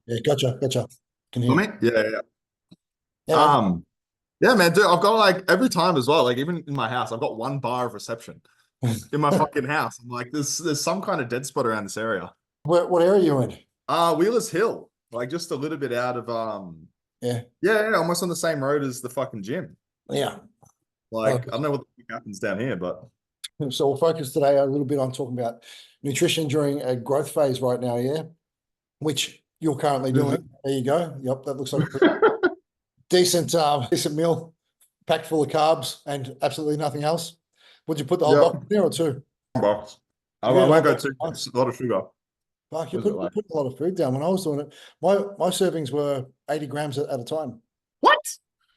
Yeah, gotcha. Can For hear. me? Yeah, yeah. Yeah, man. Um, yeah, man, dude, I've got like every time as well, like even in my house, I've got one bar of reception in my fucking house. I'm like, there's some kind of dead spot around this area. What area are you in? Wheelers Hill, like just a little bit out of Yeah, yeah, almost on the same road as the fucking gym. yeah. Uh, Like, I don't know what the fuck happens down here, but so we'll focus today a little bit on talking about nutrition during a growth phase right now, yeah, which you're currently is doing. it? There you go. Yep, that looks like a pretty decent meal, packed full of carbs and absolutely nothing else. Would you put the whole Yeah, box in there or two? box. I You eat a whole won't go box too. at It's once. a lot of sugar. Fuck, What is it you like? put a lot of food down when I was doing it. My servings were 80 grams at a time. What?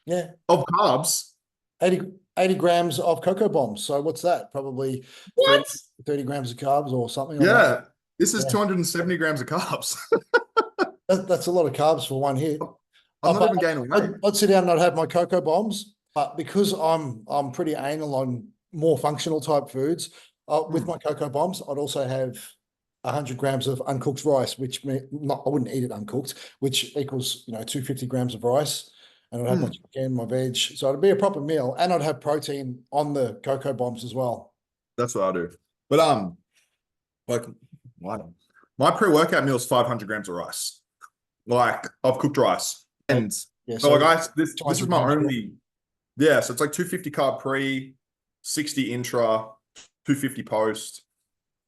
Yeah, Of carbs? 80 grams of cocoa bombs. So what's that? Probably What? 30 grams of carbs or something on that. Yeah, this is Yeah, 270 grams of carbs. that's a lot of carbs for one hit. I'm not But even gaining weight. I'd sit down and I'd have my cocoa bombs. But because I'm pretty anal on more functional type foods, with Hmm. my cocoa bombs, I'd also have 100 grams of uncooked rice, which not I wouldn't eat it uncooked, which equals 250 grams of rice, and I'd have my Hmm. chicken, my veg, so it'd be a proper meal, and I'd have protein on the cocoa bombs as well. That's what I do. But like what? My pre-workout meal is 500 grams of rice. Like I've cooked rice. So And yeah, so like so this is 200 my grams. only yeah, so it's like 250 carb pre, 60 intra, 250 post.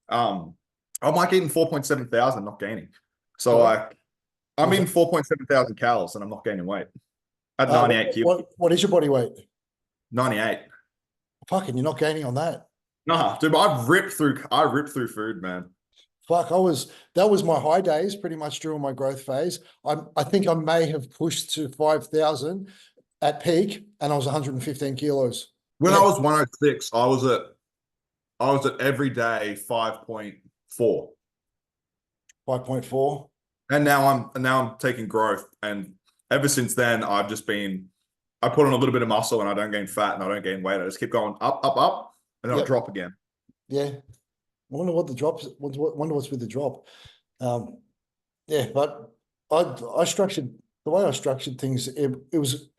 Um I'm like eating 4.7 thousand, not gaining. So Sorry, like I'm was eating it? 4.7 thousand calories and I'm not gaining weight at What, 98 kilos. what is your body weight? 98. Fucking, you're not gaining on that. Nah, dude, but I ripped through food, man. Fuck, that was my high days pretty much during my growth phase. I think I may have pushed to 5,000 at peak and I was 115 kilos. When I Yeah, was 106, I was at every day 5.4. 5.4. And now I'm taking growth. And ever since then, I put on a little bit of muscle and I don't gain fat and I don't gain weight. I just keep going up, up, up, and then I'll Yep. drop again. Yeah. I wonder what the drops, wonder what's with the drop. Um, yeah, but I structured the way I structured things, it was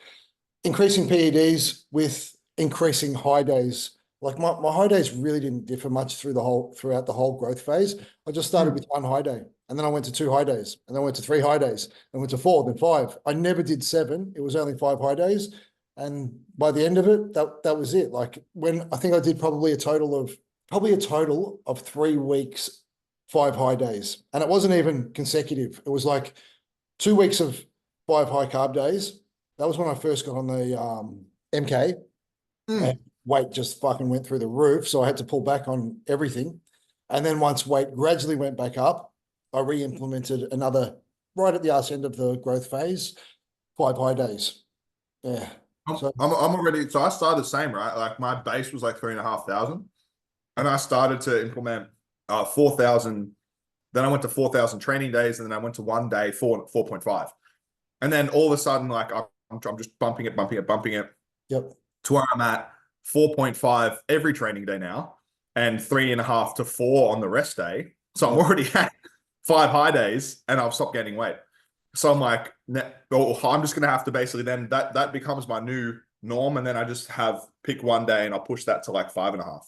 increasing PEDs with increasing high days. Like my high days really didn't differ much throughout the whole growth phase. I just started Hmm. with one high day, and then I went to two high days, and then I went to three high days, and went to four, then five. I never did seven. It was only five high days. And by the end of it, that was it. Like when I think I did probably a total of 3 weeks, five high days. And it wasn't even consecutive. It was like 2 weeks of five high carb days. That was when I first got on the MK, and Hmm. weight just fucking went through the roof. So I had to pull back on everything. And then once weight gradually went back up, I re-implemented another right at the arse end of the growth phase, five high days. Yeah. I'm, So I'm already, so I started the same, right? Like my base was like 3,500. And I started to implement 4,000. Then I went to 4,000 training days, and then I went to one day 4.5. And then all of a sudden, like I'm just bumping it yep. to where I'm at 4.5 every training day now, and 3.5 to 4 on the rest day. So I'm Yep. already at 5 high days, and I've stopped gaining weight. So I'm like, I'm just gonna have to basically then that becomes my new norm, and then I just have pick one day and I'll push that to like 5.5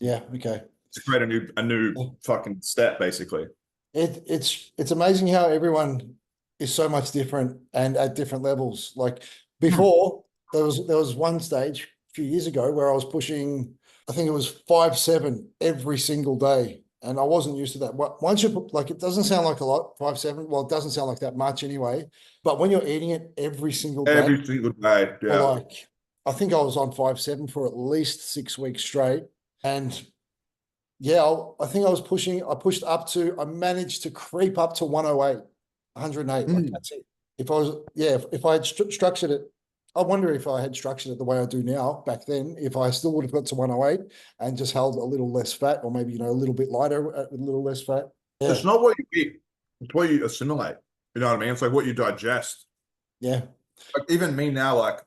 Yeah. Okay. to create a new fucking step basically. It's amazing how everyone is so much different and at different levels. Like Hmm. before, there was one stage a few years ago where I was pushing, I think it was 5.7 every single day. And I wasn't used to that. Once you put, like, it doesn't sound like a lot, 5.7. Well, it doesn't sound like that much anyway. But when you're eating it every single day, Every single day. for Yeah. like, I think I was on 5.7 for at least 6 weeks straight. And yeah, I think I pushed up to, I managed to creep up to 108, 108. Like Hmm. that's it. If I was, yeah, if I had structured it, I wonder if I had structured it the way I do now back then, if I still would have got to 108 and just held a little less fat, or maybe, a little bit lighter with a little less fat. Yeah. It's not what you eat, it's what you assimilate. You know what I mean? It's like what you digest. Yeah. Like even me now, like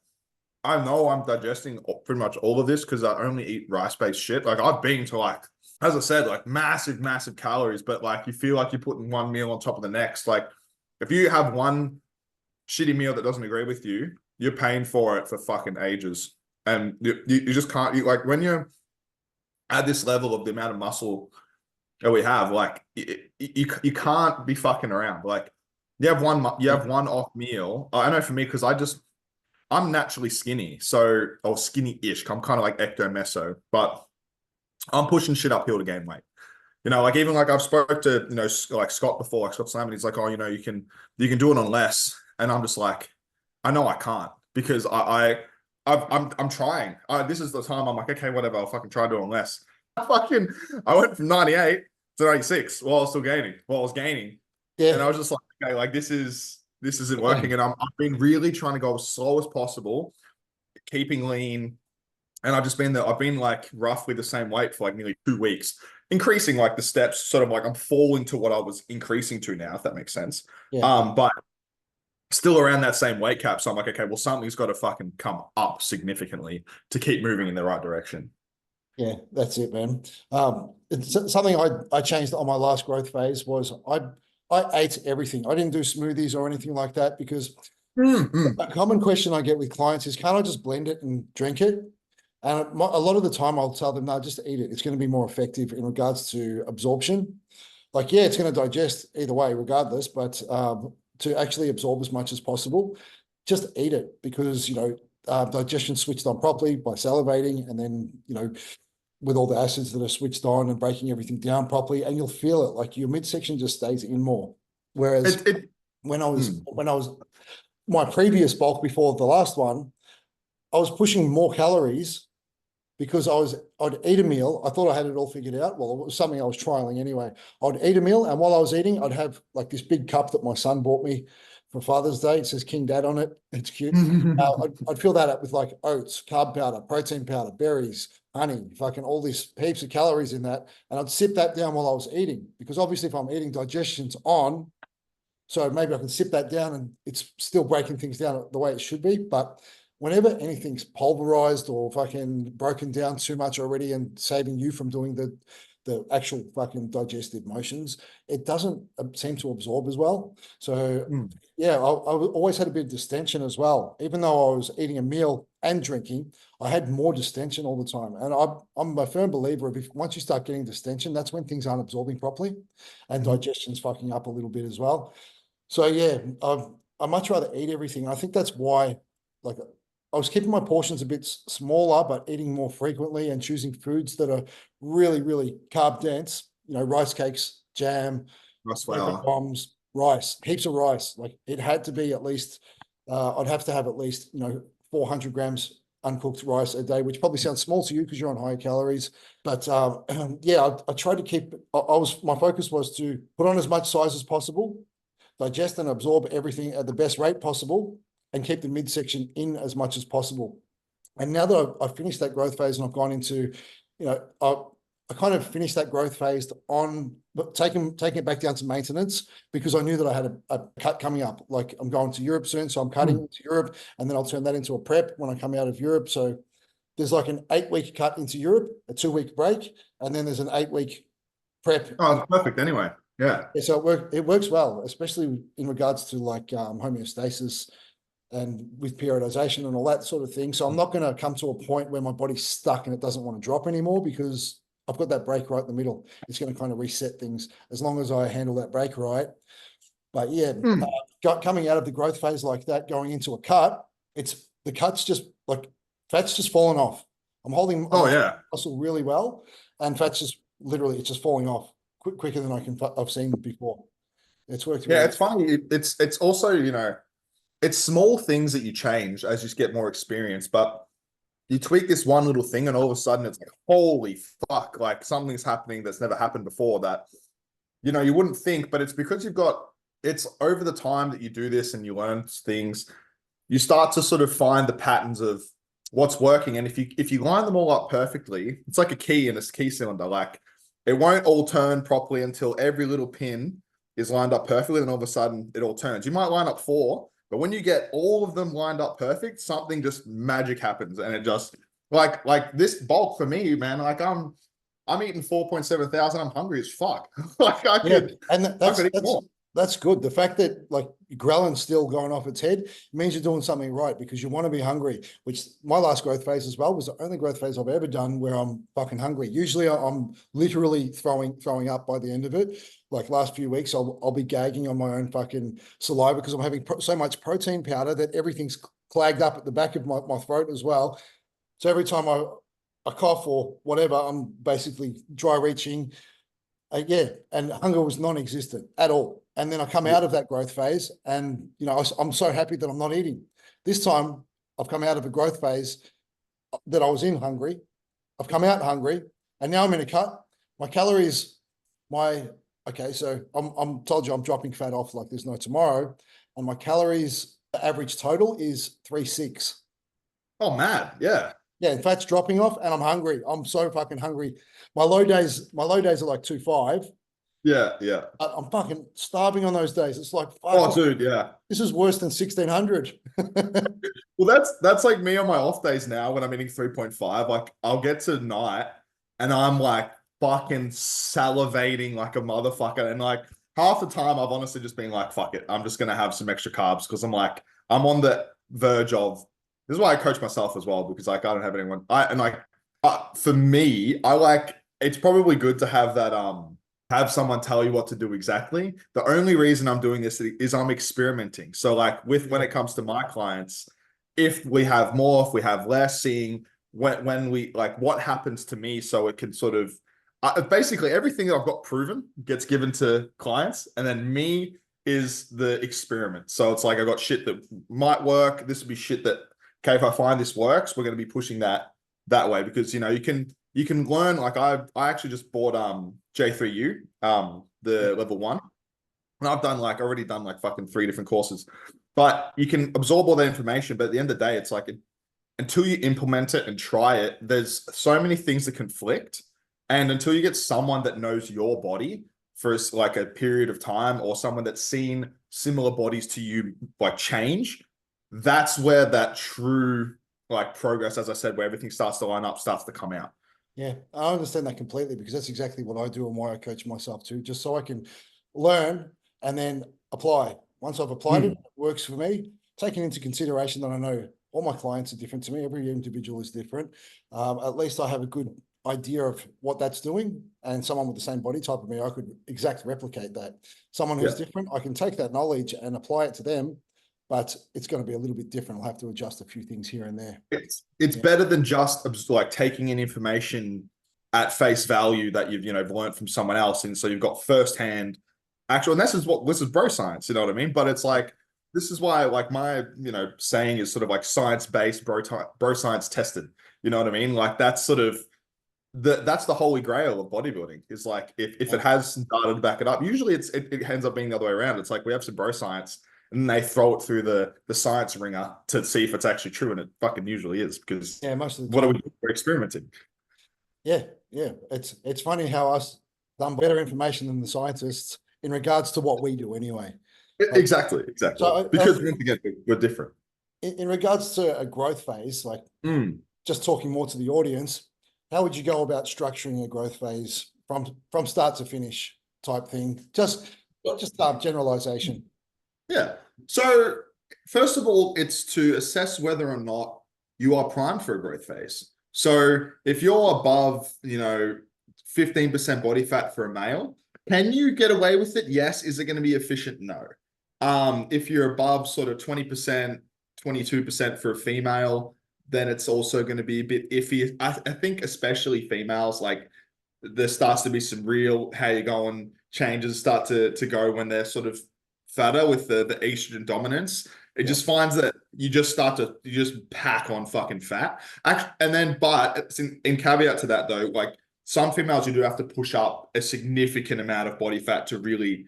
I know I'm digesting pretty much all of this because I only eat rice-based shit. Like I've been to like, as I said, like massive, massive calories, but like you feel like you're putting one meal on top of the next. Like If you have one shitty meal that doesn't agree with you, you're paying for it for fucking ages. And you just can't, like when you're at this level of the amount of muscle that we have, like you can't be fucking around. Like you have one off meal. I know for me, because I'm naturally skinny, so or skinny-ish. I'm kind of like ecto-meso, but I'm pushing shit uphill to gain weight. You know, like even like I've spoke to, you know, like Scott before, like Scott Slam, and he's like, oh, you know, you can do it on less. And I'm just like, I know I can't, because I'm trying. This is the time I'm like, okay, whatever, I'll fucking try to do it on less. I went from 98 to 96 while I was still gaining, And I Yeah. was just like, okay, like this isn't working. And I've been really trying to go as slow as possible, keeping lean. And I've been like roughly the same weight for like nearly 2 weeks, increasing like the steps, sort of like I'm falling to what I was increasing to now, if that makes sense. Yeah. But still around that same weight cap. So I'm like, okay, well, something's got to fucking come up significantly to keep moving in the right direction. Yeah, that's it, man. It's something I changed on my last growth phase was I ate everything. I didn't do smoothies or anything like that, because a common question I get with clients is, can't I just blend it and drink it? And a lot of the time I'll tell them, no, just eat it. It's going to be more effective in regards to absorption. Like, yeah, it's going to digest either way, regardless, but to actually absorb as much as possible, just eat it, because, digestion switched on properly by salivating, and then, with all the acids that are switched on and breaking everything down properly, and you'll feel it, like your midsection just stays in more. Whereas when I was my previous bulk before the last one, I was pushing more calories, because I'd eat a meal. I thought I had it all figured out. Well, it was something I was trialing anyway. I'd eat a meal, and while I was eating, I'd have like this big cup that my son bought me for Father's Day. It says King Dad on it. It's cute. I'd fill that up with like oats, carb powder, protein powder, berries, honey, fucking all these heaps of calories in that. And I'd sip that down while I was eating, because obviously if I'm eating, digestion's on. So maybe I can sip that down and it's still breaking things down the way it should be. But whenever anything's pulverized or fucking broken down too much already and saving you from doing the actual fucking digestive motions, it doesn't seem to absorb as well. So yeah, I always had a bit of distension as well. Even though I was eating a meal and drinking, I had more distension all the time. And I'm a firm believer of, once you start getting distension, that's when things aren't absorbing properly, and digestion's fucking up a little bit as well. So yeah, I'd much rather eat everything. I think that's why, like, I was keeping my portions a bit smaller, but eating more frequently and choosing foods that are really, really carb dense. Rice cakes, jam, Rice chocolate flour. bombs, rice, heaps of rice. Like, it had to be at least, I'd have to have at least 400 grams uncooked rice a day, which probably sounds small to you because you're on higher calories. But yeah, I tried to keep. My focus was to put on as much size as possible, digest and absorb everything at the best rate possible, and keep the midsection in as much as possible. And now that I've finished that growth phase and I've gone into, I kind of finished that growth phase on taking it back down to maintenance, because I knew that I had a cut coming up. Like, I'm going to Europe soon, so I'm cutting into Europe, and then I'll turn that into a prep when I come out of Europe. So there's like an 8-week cut into Europe, a 2-week break, and then there's an 8-week prep. Oh, it's perfect anyway. Yeah. So it works well, especially in regards to like homeostasis and with periodization and all that sort of thing. So I'm not going to come to a point where my body's stuck and it doesn't want to drop anymore, because I've got that break right in the middle. It's going to kind of reset things as long as I handle that break right. But yeah, coming out of the growth phase like that, going into a cut, the cut's just like, fat's just falling off. I'm holding muscle really well, and fat's just literally, it's just falling off quicker than I've seen before. It's worked. Yeah, it's funny. It's also, it's small things that you change as you just get more experience, but you tweak this one little thing and all of a sudden it's like, holy fuck, like something's happening that's never happened before that, you wouldn't think, but it's because it's over the time that you do this and you learn things, you start to sort of find the patterns of what's working. And if you line them all up perfectly, it's like a key in a key cylinder. Like, it won't all turn properly until every little pin is lined up perfectly. Then all of a sudden it all turns. You might line up 4, but when you get all of them lined up perfect, something just magic happens. And it just like this bulk for me, man, like I'm eating 4.7 thousand. I'm hungry as fuck. Like I could eat more. That's good. The fact that like ghrelin's still going off its head means you're doing something right, because you want to be hungry, which my last growth phase as well was the only growth phase I've ever done where I'm fucking hungry. Usually I'm literally throwing up by the end of it. Like last few weeks, I'll be gagging on my own fucking saliva because I'm having so much protein powder that everything's clagged up at the back of my throat as well. So every time I cough or whatever, I'm basically dry reaching. Yeah, and hunger was non-existent at all. And then I come out of that growth phase, and I'm so happy that I'm not eating. This time, I've come out of a growth phase that I was in hungry. I've come out hungry, and now I'm in a cut. My calories, okay, so I'm told you I'm dropping fat off like there's no tomorrow, and my calories, the average total is 3.6. Oh, mad. Yeah. Yeah, in fat's dropping off, and I'm hungry. I'm so fucking hungry. My low days are like 2.5. Yeah. Yeah. I'm fucking starving on those days. It's like, fuck, Oh, dude. Yeah. this is worse than 1600. Well, that's like me on my off days now when I'm eating 3.5. Like I'll get to night and I'm like fucking salivating like a motherfucker. And like half the time I've honestly just been like, fuck it. I'm just gonna have some extra carbs because I'm like, I'm on the verge of this is why I coach myself as well, because like I don't have anyone. For me, I like it's probably good to have that have someone tell you what to do exactly. The only reason I'm doing this is I'm experimenting. So like when it comes to my clients, if we have more, if we have less, seeing when we like what happens to me, so it can sort of basically everything that I've got proven gets given to clients, and then me is the experiment. So it's like I got shit that might work. This would be shit that okay, if I find this works, we're going to be pushing that way, because you can learn. Like I actually just bought J3U the level 1, and I've already done like fucking 3 different courses, but you can absorb all that information, but at the end of the day it's like until you implement it and try it, there's so many things that conflict, and until you get someone that knows your body for like a period of time, or someone that's seen similar bodies to you like change, that's where that true like progress, as I said, where everything starts to line up, starts to come out. Yeah, I understand that completely, because that's exactly what I do and why I coach myself too, just so I can learn and then apply. Once I've applied it, it works for me, taking into consideration that I know all my clients are different to me. Every individual is different. At least I have a good idea of what that's doing, and someone with the same body type of me, I could replicate that. Someone who's different, I can take that knowledge and apply it to them, but it's going to be a little bit different. I'll have to adjust a few things here and there. It's better than just like taking in information at face value that you've learned from someone else, and so you've got firsthand actual. And this is bro science, you know what I mean? But it's like this is why like my saying is sort of like science-based, bro science tested. You know what I mean? Like that's sort of that's the holy grail of bodybuilding, is like if it has some data to back it up. Usually it ends up being the other way around. It's like we have some bro science, and they throw it through the science ringer to see if it's actually true, and it fucking usually is, because most of the what time. are we doing? We're experimenting. Yeah. It's funny how us done better information than the scientists in regards to what we do anyway. Exactly. So Because again, we're different. in regards to a growth phase, like just talking more to the audience, how would you go about structuring a growth phase from start to finish type thing? Just generalization. Yeah. So first of all, it's to assess whether or not you are primed for a growth phase. So if you're above, 15% body fat for a male, can you get away with it? Yes. Is it going to be efficient? No. If you're above sort of 20%, 22% for a female, then it's also going to be a bit iffy. I think especially females, like there starts to be some real how you going changes start to go when they're sort of fatter with the estrogen dominance. It just finds that you just pack on fucking fat. And then, but in caveat to that though, like some females, you do have to push up a significant amount of body fat to really,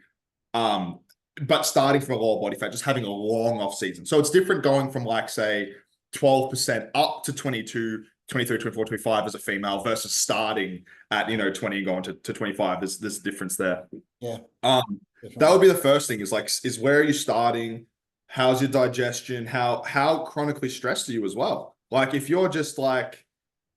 but starting from a lower body fat, just having a long off season. So it's different going from like, say, 12% up to 22, 23, 24, 25 as a female versus starting at, 20 and going to 25. There's a difference there. Yeah. That would be the first thing is where are you starting? How's your digestion? How chronically stressed are you as well? Like if you're just like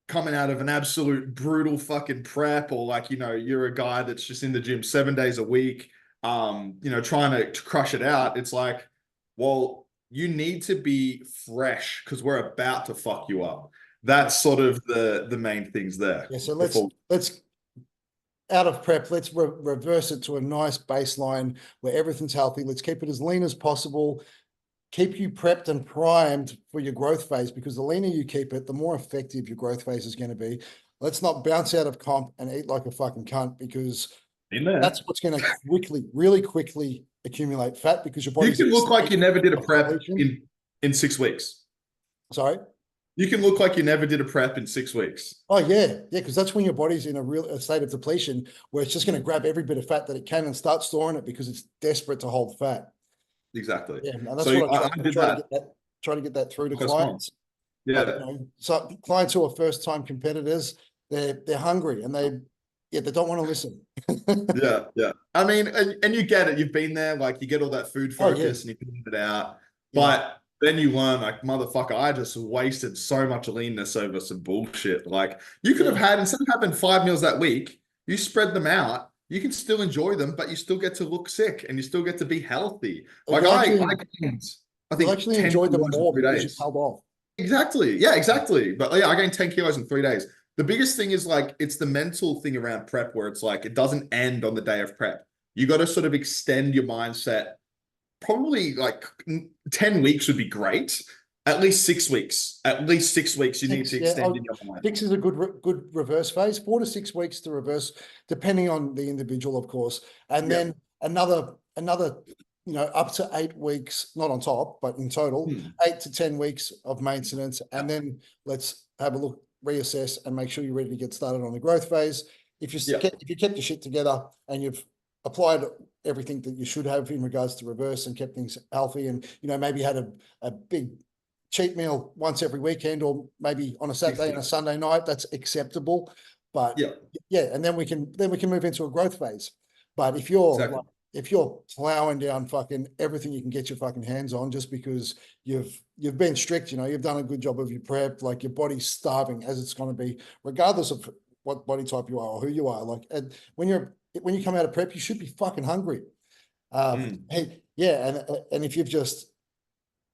coming out of an absolute brutal fucking prep, or like, you're a guy that's just in the gym 7 days a week, trying to crush it out. It's like, well, you need to be fresh because we're about to fuck you up. That's sort of the main things there. Yeah, so Before, let's out of prep, let's reverse it to a nice baseline where everything's healthy. Let's keep it as lean as possible. Keep you prepped and primed for your growth phase, because the leaner you keep it, the more effective your growth phase is going to be. Let's not bounce out of comp and eat like a fucking cunt, because in there, that's what's going to really quickly accumulate fat, because your you body's can look like you never did a prep depletion. in 6 weeks. Sorry. You can look like you never did a prep in 6 weeks. Oh yeah, because that's when your body's in a state of depletion where it's just going to grab every bit of fat that it can and start storing it because it's desperate to hold fat. Exactly. Yeah, and that's So what I I did that. Try to get that through to First clients. Yeah. But, so clients who are first time competitors, they're hungry and they don't want to listen. Yeah. I mean, and you get it. You've been there, like you get all that food Oh, yeah. focus and you figured it out. Yeah. But then you learn, like, motherfucker, I just wasted so much leanness over some bullshit. Like, you could have had, instead of having 5 meals that week, you spread them out. You can still enjoy them, but you still get to look sick and you still get to be healthy. Like, I You'll think actually 10 enjoy them kilos in more three because you days. held off. Exactly. Yeah, exactly. But yeah, I gained 10 kilos in 3 days. The biggest thing is like, it's the mental thing around prep where it's like, it doesn't end on the day of prep. You got to sort of extend your mindset. Probably like 10 weeks would be great. At least 6 weeks. At least 6 weeks you need to extend in your mind. 6 is a good reverse phase. 4 to 6 weeks to reverse, depending on the individual, of course. And then another up to 8 weeks, not on top, but in total, 8 to 10 weeks of maintenance. And then let's have a look, reassess, and make sure you're ready to get started on the growth phase. If you kept your shit together and you've applied everything that you should have in regards to reverse and kept things healthy, and maybe had a big cheat meal once every weekend, or maybe on a Saturday and a Sunday night, that's acceptable. But and then we can move into a growth phase. But if you're plowing down fucking everything you can get your fucking hands on, just because you've been strict, you've done a good job of your prep, like your body's starving as it's going to be, regardless of what body type you are or who you are. Like, and when you come out of prep, you should be fucking hungry. And if you've just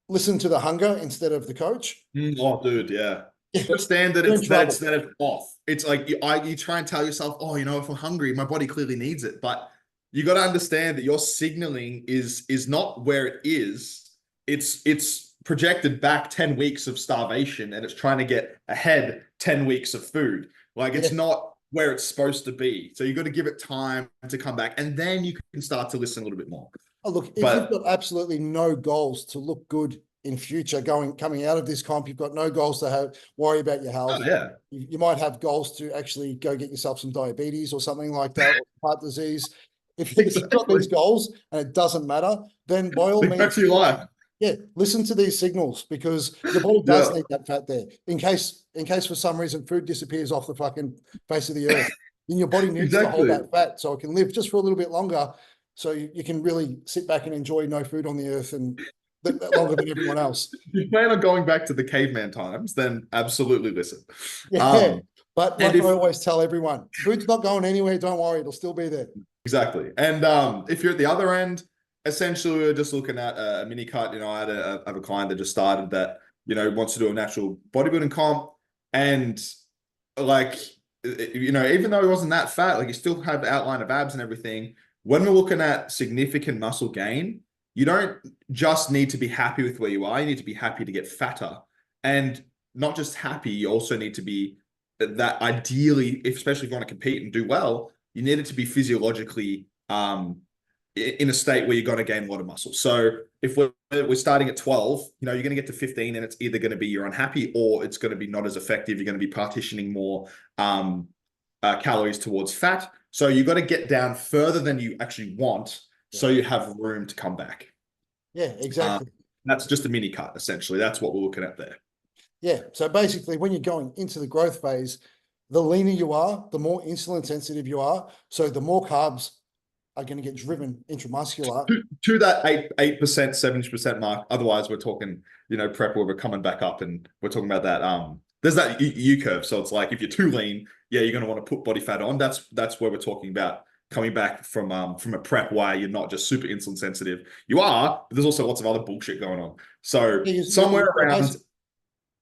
listened to the hunger instead of the coach. Oh, dude, yeah. Understand that it's off. It's like you try and tell yourself, oh, if I'm hungry, my body clearly needs it. But you got to understand that your signaling is not where it is. It's projected back 10 weeks of starvation, and it's trying to get ahead 10 weeks of food. Like, it's not where it's supposed to be. So you got to give it time to come back, and then you can start to listen a little bit more. Oh, look, if you've got absolutely no goals to look good in future coming out of this comp, you've got no goals to worry about your health. You might have goals to actually go get yourself some diabetes or something like that, or heart disease. If you've got these goals and it doesn't matter, then by all means, listen to these signals, because your body does need that fat there. In case for some reason food disappears off the fucking face of the earth, then your body needs to hold that fat so it can live just for a little bit longer. So you can really sit back and enjoy no food on the earth and longer than everyone else. If you plan on going back to the caveman times, then absolutely listen. But like I always tell everyone, food's not going anywhere. Don't worry, it'll still be there. Exactly. And if you're at the other end, essentially we're just looking at a mini cut. I had a client that just started that, wants to do a natural bodybuilding comp, and like, even though he wasn't that fat, like, he still had the outline of abs and everything. When we're looking at significant muscle gain, you don't just need to be happy with where you are. You need to be happy to get fatter, and not just happy. You also need to be that, ideally, especially if you want to compete and do well, you need it to be physiologically in a state where you're going to gain a lot of muscle. So if we're starting at 12, you're going to get to 15, and it's either going to be you're unhappy, or it's going to be not as effective. You're going to be partitioning more calories towards fat. So you got to get down further than you actually want, so you have room to come back. Yeah, exactly. That's just a mini cut, essentially. That's what we're looking at there. Yeah. So basically, when you're going into the growth phase, the leaner you are, the more insulin sensitive you are. So the more carbs are going to get driven intramuscular. To that 8%, 70% mark. Otherwise, we're talking, prep where we're coming back up, and we're talking about that. There's that U curve. So it's like, if you're too lean, you're going to want to put body fat on. That's where we're talking about coming back from a prep where you're not just super insulin sensitive. You are, but there's also lots of other bullshit going on. So Yeah, somewhere around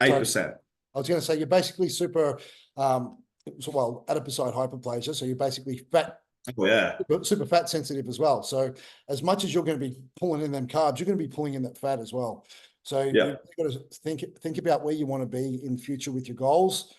sorry, 8%. I was going to say you're basically super, adipocyte hyperplasia. So you're basically fat, Oh yeah. super fat sensitive as well. So as much as you're going to be pulling in them carbs, you're going to be pulling in that fat as well. So Yeah. you've got to think about where you want to be in future with your goals.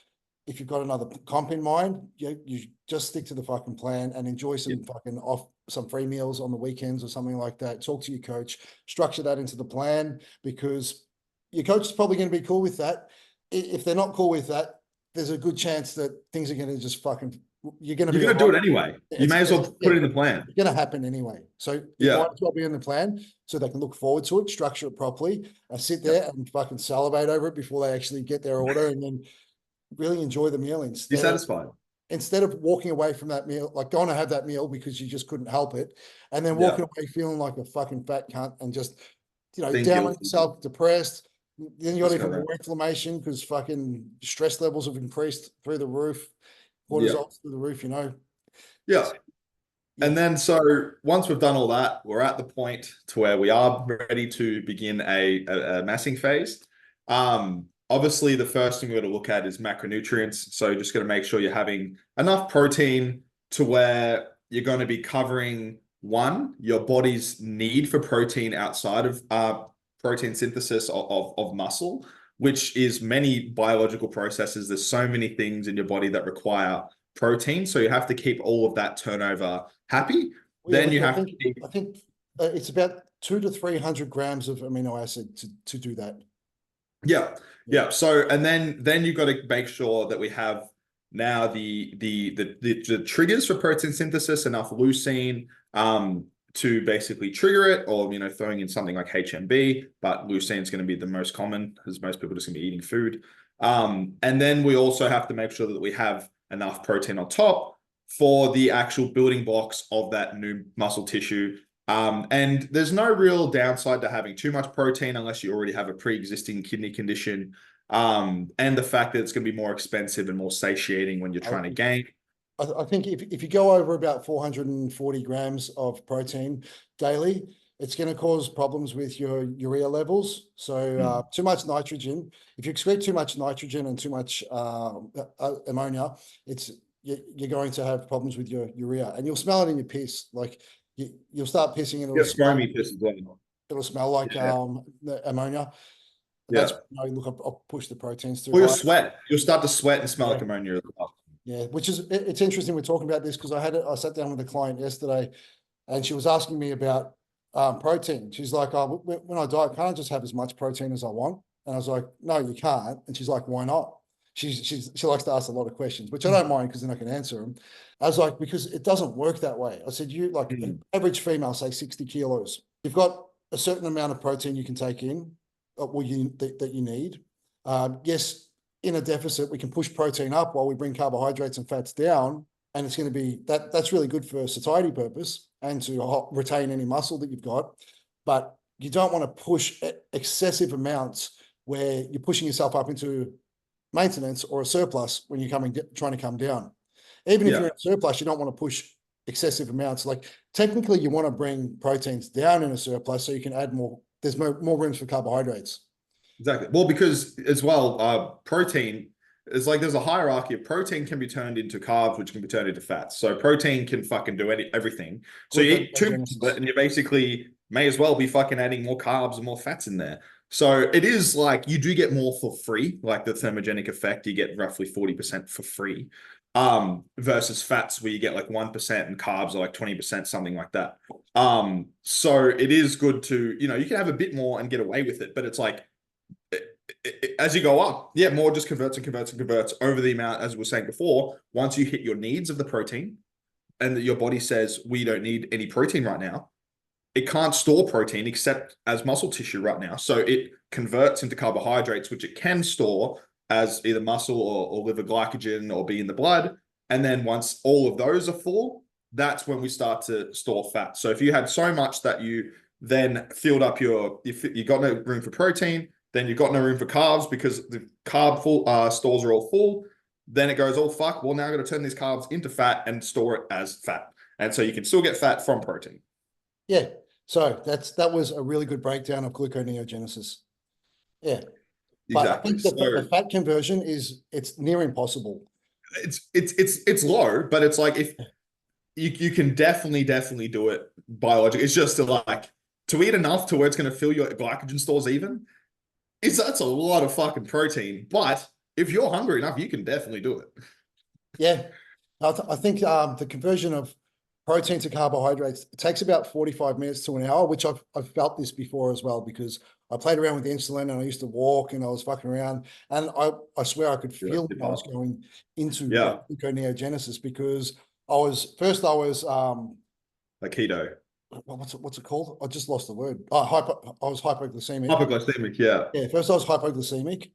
If you've got another comp in mind, you just stick to the fucking plan and enjoy some fucking some free meals on the weekends or something like that. Talk to your coach, structure that into the plan, because your coach is probably going to be cool with that. If they're not cool with that, there's a good chance that things are going to just fucking, you're going to be You're all gonna do right. it anyway. You may as well put it in the plan. It's going to happen anyway. So it Yeah. might as well be in the plan so they can look forward to it, structure it properly, and sit there and fucking salivate over it before they actually get their order, and then really enjoy the meal Be satisfied. instead of walking away from that meal, like going to have that meal because you just couldn't help it, and then walking away feeling like a fucking fat cunt and just, down on yourself, depressed. Then you got even more inflammation because fucking stress levels have increased through the roof, cortisol's through the roof, Yeah. And then, so once we've done all that, we're at the point to where we are ready to begin a massing phase. Obviously, the first thing we're going to look at is macronutrients. So just going to make sure you're having enough protein to where you're going to be covering, one, your body's need for protein outside of protein synthesis of muscle, which is many biological processes. There's so many things in your body that require protein. So you have to keep all of that turnover happy. Then you have to keep, I think it's about 200 to 300 grams of amino acid to do that. Yeah. So, and then you've got to make sure that we have now the triggers for protein synthesis, enough leucine to basically trigger it, or throwing in something like HMB, but leucine is going to be the most common because most people are just going to be eating food. And then we also have to make sure that we have enough protein on top for the actual building blocks of that new muscle tissue. And there's no real downside to having too much protein unless you already have a pre-existing kidney condition. And the fact that it's going to be more expensive and more satiating when you're trying to gain. I think if you go over about 440 grams of protein daily, it's going to cause problems with your urea levels. So too much nitrogen. If you excrete too much nitrogen and too much ammonia, you're going to have problems with your urea, and you'll smell it in your piss. Like you'll start pissing and it'll smell like ammonia. That's look, I'll push the proteins through. Or you'll start to sweat and smell like ammonia as well. Yeah, which is, it's interesting we're talking about this because I sat down with a client yesterday and she was asking me about protein. She's like, oh, when I diet, can't I just have as much protein as I want? And I was like, no, you can't. And she's like, why not? She likes to ask a lot of questions, which I don't mind because then I can answer them. I was like, because it doesn't work that way. I said, average female, say 60 kilos. You've got a certain amount of protein you can take in, that you need. Yes, in a deficit, we can push protein up while we bring carbohydrates and fats down. And it's going to be that's really good for satiety purpose and to retain any muscle that you've got. But you don't want to push excessive amounts where you're pushing yourself up into maintenance or a surplus when you're trying to come down. Even if you're in a surplus, you don't want to push excessive amounts. Like technically you want to bring proteins down in a surplus so you can add more. There's more rooms for carbohydrates. Exactly. Well, because as well, protein is like there's a hierarchy of protein can be turned into carbs, which can be turned into fats. So protein can fucking do everything. So you eat too much of it and you basically may as well be fucking adding more carbs and more fats in there. So it is like you do get more for free, like the thermogenic effect, you get roughly 40% for free. Versus fats where you get like 1% and carbs are like 20%, something like that. So it is good to, you can have a bit more and get away with it, but it's like as you go up, more just converts over the amount, as we were saying before. Once you hit your needs of the protein and that your body says, we don't need any protein right now, it can't store protein except as muscle tissue right now. So it converts into carbohydrates, which it can store as either muscle or liver glycogen or be in the blood. And then once all of those are full, that's when we start to store fat. So if you had so much that you then filled up you got no room for protein, then you've got no room for carbs because the carb stores are all full. Then it goes, oh, fuck. Well, now I've got to turn these carbs into fat and store it as fat. And so you can still get fat from protein. Yeah. So that was a really good breakdown of gluconeogenesis. Yeah. But I Exactly. think So the fat conversion it's near impossible. it's low, but it's like if you can definitely do it biologically. It's just to eat enough to where it's going to fill your glycogen stores even. That's a lot of fucking protein. But if you're hungry enough, you can definitely do it. Yeah. I think the conversion of protein to carbohydrates, it takes about 45 minutes to an hour, which I've felt this before as well, because I played around with insulin and I used to walk and I was fucking around. And I swear I could feel when I was going into Yeah. gluconeogenesis, because I was Like keto. what's it called? I just lost the word. I was hypoglycemic. Hypoglycemic, yeah. Yeah, first I was hypoglycemic,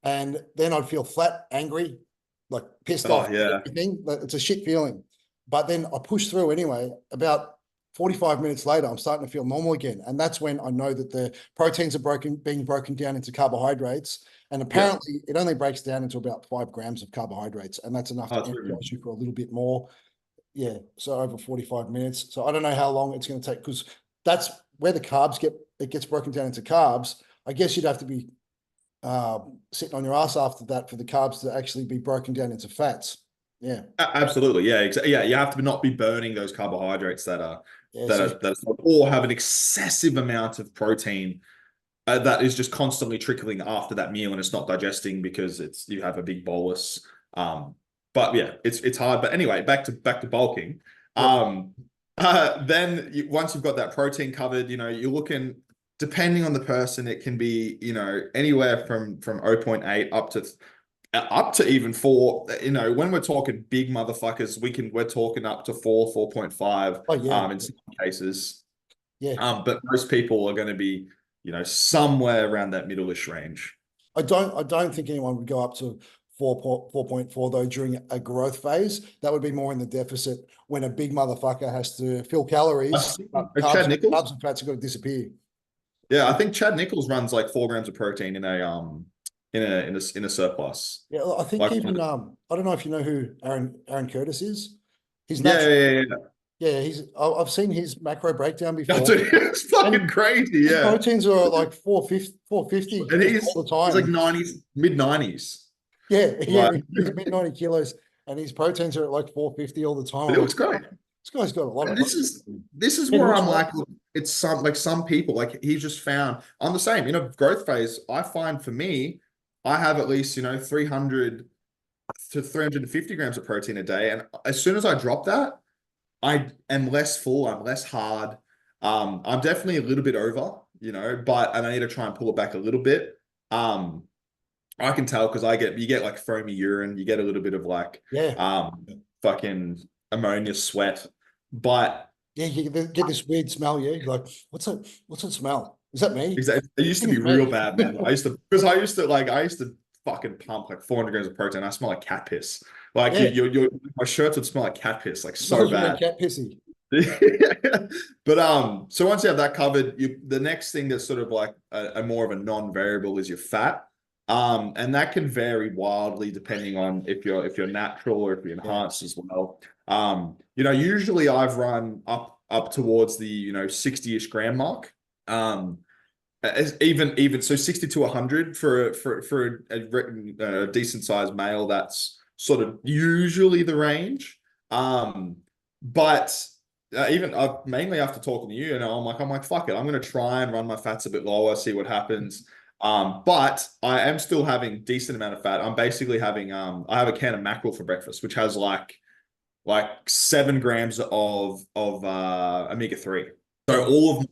and then I'd feel flat, angry, like pissed Oh off, yeah. everything. Like, it's a shit feeling. But then I pushed through anyway. About 45 minutes later, I'm starting to feel normal again. And that's when I know that the proteins are being broken down into carbohydrates. And apparently it only breaks down into about 5 grams of carbohydrates. And that's enough to energize you for a little bit more. Yeah. So over 45 minutes. So I don't know how long it's going to take, because that's where the carbs gets broken down into carbs. I guess you'd have to be sitting on your ass after that for the carbs to actually be broken down into fats. Yeah. Absolutely. Yeah. Exactly. Yeah. You have to not be burning those carbohydrates that are Yeah. that So are or have an excessive amount of protein that is just constantly trickling after that meal and it's not digesting because you have a big bolus. But yeah, it's hard. But anyway, back to bulking. yeah. Once you've got that protein covered, you're looking, depending on the person, it can be, anywhere from 0.8 up to even 4. When we're talking big motherfuckers, we're talking up to 4.5 Oh yeah. in some cases. Yeah. But most people are going to be, somewhere around that middle-ish range. I don't think anyone would go up to 4.4 though during a growth phase. That would be more in the deficit when a big motherfucker has to fill calories. Chad Carbs Nichols. and fats have got to disappear. Yeah, I think Chad Nichols runs like 4 grams of protein in a surplus. Yeah, I think Like, even I don't know if you know who Aaron Curtis is. He's yeah, natural. yeah, yeah. Yeah, I've seen his macro breakdown Yeah. before. Dude, it's fucking And crazy. his Yeah, proteins are like 450 and just he's all the he's like time. 90s, mid 90s. Yeah, yeah, Like, he's mid 90 kilos and his proteins are at like 450 all the time. it I'm like, looks great. this guy's got a lot And of this is protein. where Looks I'm great. like, look, it's some people, like he's just found. I'm the same in a growth phase. I find for me, I have at least 300 to 350 grams of protein a day, and as soon as I drop that, I am less full. I'm less hard. I'm definitely a little bit over, and I need to try and pull it back a little bit. Um, I can tell because you get like foamy urine, you get a little bit of like Yeah, fucking ammonia sweat, but yeah, you get this weird smell. Yeah, you're like, what's that smell? Is that me? exactly, it used to be It's real me. bad, man. I used to fucking pump like 400 grams of protein. I smell like cat piss. Like Yeah, my shirts would smell like cat piss, like as long so as you make bad. cat pissy. But so once you have that covered, the next thing that's sort of like a more of a non-variable is your fat. And that can vary wildly depending on if you're natural or if you're Yeah, enhanced as well. Usually I've run up towards the 60-ish gram mark. Even so 60 to 100 for a decent sized male, that's sort of usually the range. But even mainly after talking to you, I'm like, fuck it, I'm gonna try and run my fats a bit lower, see what happens. But I am still having decent amount of fat. I'm basically having I have a can of mackerel for breakfast, which has like 7 grams of omega-3. So yeah, all of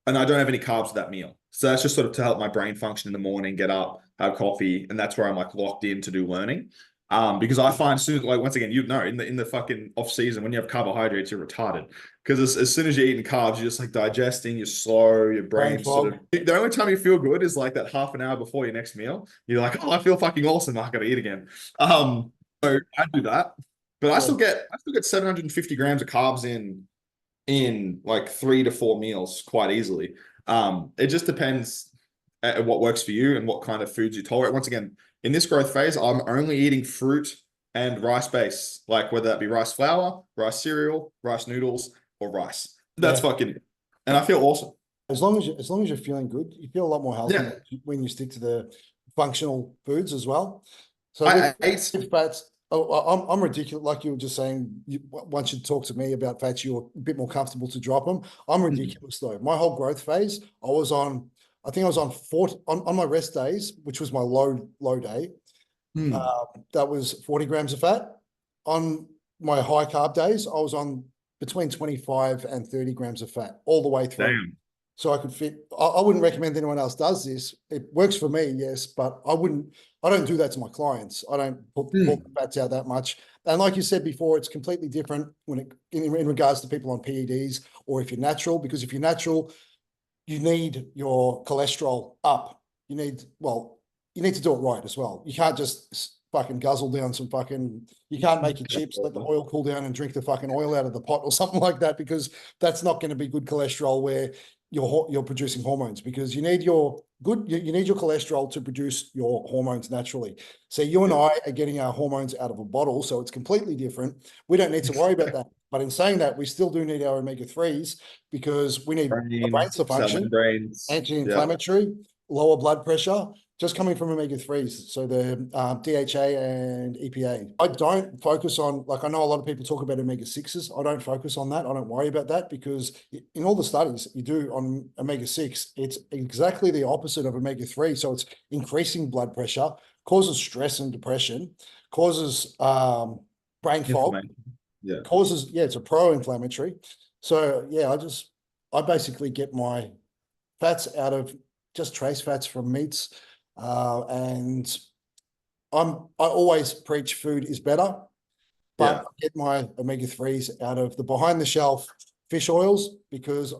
and I don't have any carbs for that meal. So that's just sort of to help my brain function in the morning, get up, have coffee, and that's where I'm like locked in to do learning. Because I find soon, like once again, in the fucking off season when you have carbohydrates, you're retarded. Because as soon as you're eating carbs, you're just like digesting, you're slow, your brain brain's sort fog. of. The only time you feel good is like that half an hour before your next meal. You're like, oh, I feel fucking awesome. I gotta eat again. So I do that, but I Yeah, still get 750 grams of carbs in like 3 to 4 meals quite easily. It just depends what works for you and what kind of foods you tolerate. Once again, in this growth phase, I'm only eating fruit and rice base, like whether that be rice flour, rice cereal, rice noodles, or rice. That's Yeah. fucking it. And I feel awesome. As long as you're feeling good, you feel a lot more healthy Yeah. when you stick to the functional foods as well. So I ate. with fats, I'm ridiculous. Like you were just saying, once you talk to me about fats, you're a bit more comfortable to drop them. I'm ridiculous though. My whole growth phase, I think I was on on my rest days, which was my low day. Mm, That was 40 grams of fat. On my high carb days, I was on between 25 and 30 grams of fat all the way through. damn. So I could fit. I wouldn't recommend anyone else does this. It works for me, yes, but I don't do that to my clients. I don't pull the fats out that much. And like you said before, it's completely different in regards to people on PEDs or if you're natural, because if you're natural, you need your cholesterol up. You need to do it right as well. You can't just fucking guzzle down you can't make your chips, let the oil cool down and drink the fucking oil out of the pot or something like that, because that's not going to be good cholesterol where you're producing hormones, because you need your cholesterol to produce your hormones naturally. So you and I are getting our hormones out of a bottle, so it's completely different. We don't need to worry about that. But in saying that, we still do need our omega-3s because we need our brains to Cell function, membranes. Yeah. anti-inflammatory, lower blood pressure, just coming from omega-3s. So the DHA and EPA. I don't focus on, like, I know a lot of people talk about omega-6s. I don't focus on that. I don't worry about that, because in all the studies you do on omega-6, it's exactly the opposite of omega-3. So it's increasing blood pressure, causes stress and depression, causes brain fog, Yeah. it's a pro-inflammatory. So yeah, I basically get my fats out of just trace fats from meats. And I always preach food is better, but Yeah. I get my omega-3s out of the behind the shelf fish oils, because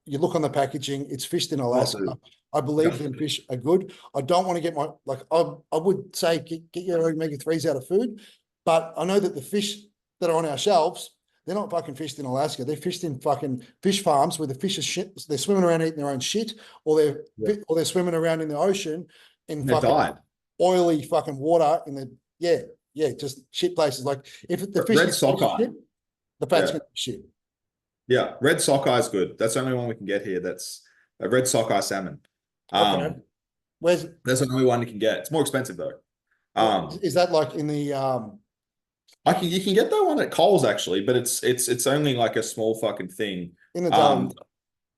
you look on the packaging, it's fished in Alaska. I believe them fish are good. I don't want to get I would say get your omega-3s out of food, but I know that the fish that are on our shelves, they're not fucking fished in Alaska. They're fished in fucking fish farms where the fish are shit. They're swimming around eating their own shit, or they're swimming around in the ocean in They fucking died. oily fucking water in just shit places. Like if the fish Red is sockeye. shit, the fat's Yeah. gonna be shit. Yeah. Red sockeye is good. That's the only one we can get here. That's a red sockeye salmon. Okay. Where's That's the only one you can get. It's more expensive though. is that like in the you can get that one at Coles actually, but it's only like a small fucking thing. in the deli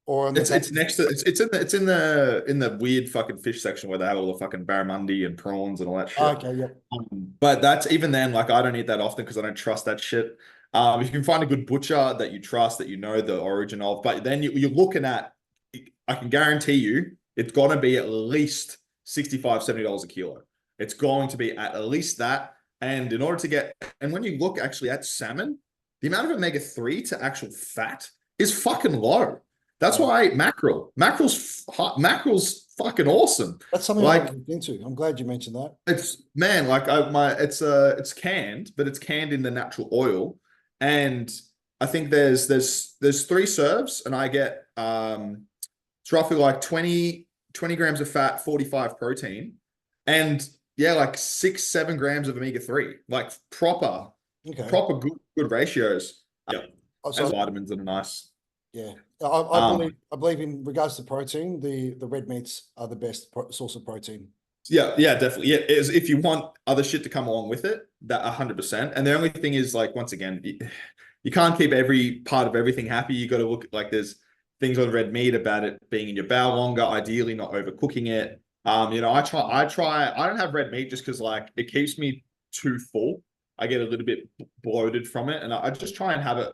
or in the It's next to it's in the weird fucking fish section where they have all the fucking barramundi and prawns and all that shit. Okay, yep. But that's even then, like I don't eat that often because I don't trust that shit. If you can find a good butcher that you trust, that you know the origin of, but then you're looking at, I can guarantee you, it's gonna be at least $65, $70 a kilo. It's going to be at least that. And in order to get, and when you look actually at salmon, the amount of omega-3 to actual fat is fucking low. That's why I ate mackerel. Mackerel's fucking awesome. That's something I Like haven't looked into. I'm glad you mentioned that. it's man, like it's canned, but it's canned in the natural oil. And I think there's 3 serves, and I get it's roughly like 20 grams of fat, 45 protein, and yeah, like 6-7 grams of omega-3, like proper good ratios. Yeah, So and vitamins that are nice. yeah, Um, I believe in regards to protein, the red meats are the best source of protein. yeah, definitely. Yeah, if you want other shit to come along with it, that 100%. And the only thing is, like, once again, you can't keep every part of everything happy. You got to look, like, there's things on red meat about it being in your bowel longer, ideally not overcooking it. I don't have red meat just because, like, it keeps me too full. I get a little bit bloated from it, and I just try and have it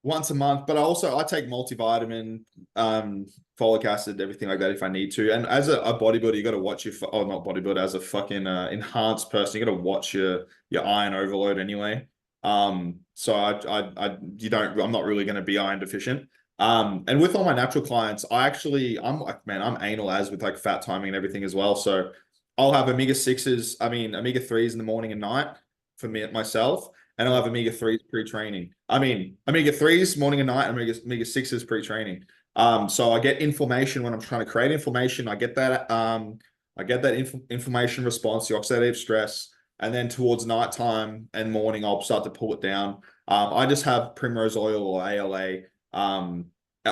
once a month. But I take multivitamin, folic acid, everything like that if I need to. And as a bodybuilder, you got to watch not bodybuilder, as a fucking enhanced person, you got to watch your iron overload anyway. So I'm not really going to be iron deficient. And with all my natural clients, I'm like, man, I'm anal as with like fat timing and everything as well. So I'll have omega-3s in the morning and night for myself. And I'll have omega-3s pre-training. Omega-3s morning and night, and omega-6s pre-training. So I get inflammation when I'm trying to create inflammation. I get that inflammation response, the oxidative stress. and then towards nighttime and morning, I'll start to pull it down. I just have primrose oil or ALA,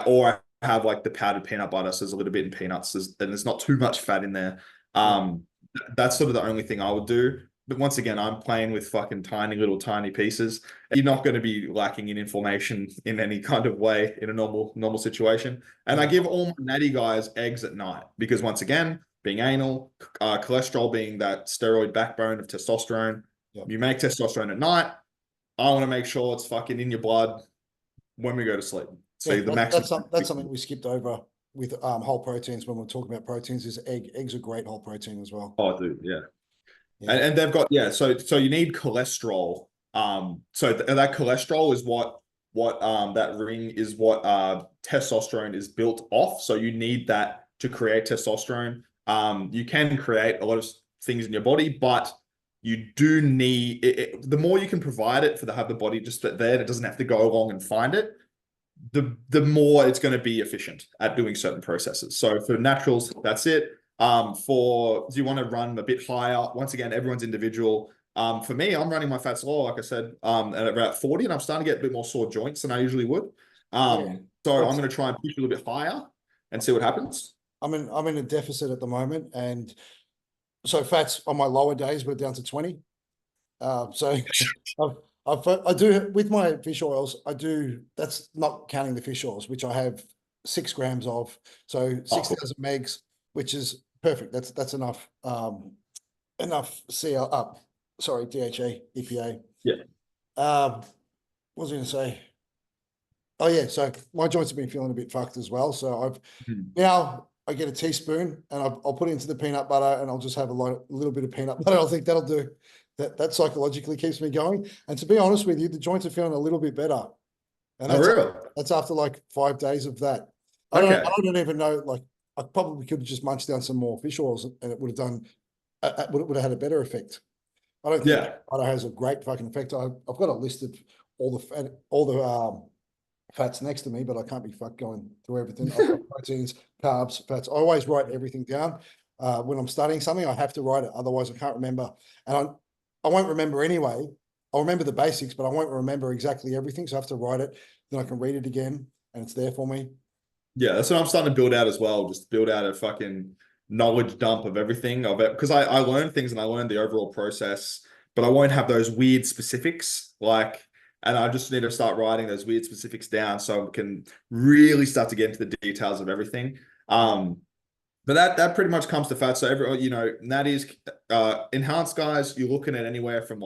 or I have like the powdered peanut butter. So there's a little bit in peanuts, and there's not too much fat in there. That's sort of the only thing I would do. But once again, I'm playing with fucking tiny pieces. You're not going to be lacking in inflammation in any kind of way in a normal situation. And I give all my natty guys eggs at night because once again, being anal, cholesterol being that steroid backbone of testosterone, you make testosterone at night. I want to make sure it's fucking in your blood when we go to sleep. So the maximum. That's something we skipped over with whole proteins when we're talking about proteins. Is eggs are great whole protein as well. Oh, dude, yeah. And they've got so you need cholesterol. So that cholesterol is what that ring is what testosterone is built off. So you need that to create testosterone. You can create a lot of things in your body, but you do need it. The more you can provide it for have the body just there, it doesn't have to go along and find it. The more it's going to be efficient at doing certain processes. So for naturals, that's it. Do you want to run a bit higher? Once again, everyone's individual. For me, I'm running my fats low, like I said, at about 40, and I'm starting to get a bit more sore joints than I usually would. So I'm going to try and push a little bit higher and see what happens. I'm in a deficit at the moment, and so fats on my lower days we're down to 20. So I do with my fish oils. I do, that's not counting the fish oils, which I have 6 grams of. So 6,000 megs, which is perfect. That's enough. Enough CL up. Sorry, DHA, EPA. Yeah. What was I going to say? Oh yeah, so my joints have been feeling a bit fucked as well. So now I get a teaspoon and I'll put it into the peanut butter and I'll just have a little bit of peanut butter. I think that'll do. That psychologically keeps me going. And to be honest with you, the joints are feeling a little bit better. And that's after like 5 days of that. I don't even know. Like I probably could have just munched down some more fish oils and it would have done. Would have had a better effect. I don't think butter has a great fucking effect. I've got a list of all the fats next to me, but I can't be going through everything. I've got proteins, carbs, fats. I always write everything down. When I'm studying something, I have to write it. Otherwise, I can't remember. And I won't remember anyway. I'll remember the basics, but I won't remember exactly everything. So I have to write it. Then I can read it again and it's there for me. Yeah, that's what I'm starting to build out as well. Just build out a fucking knowledge dump of everything of it. Because I learn things and I learn the overall process, but I won't have those weird specifics and I just need to start writing those weird specifics down so I can really start to get into the details of everything. But that pretty much comes to fat. So that is enhanced guys, you're looking at anywhere from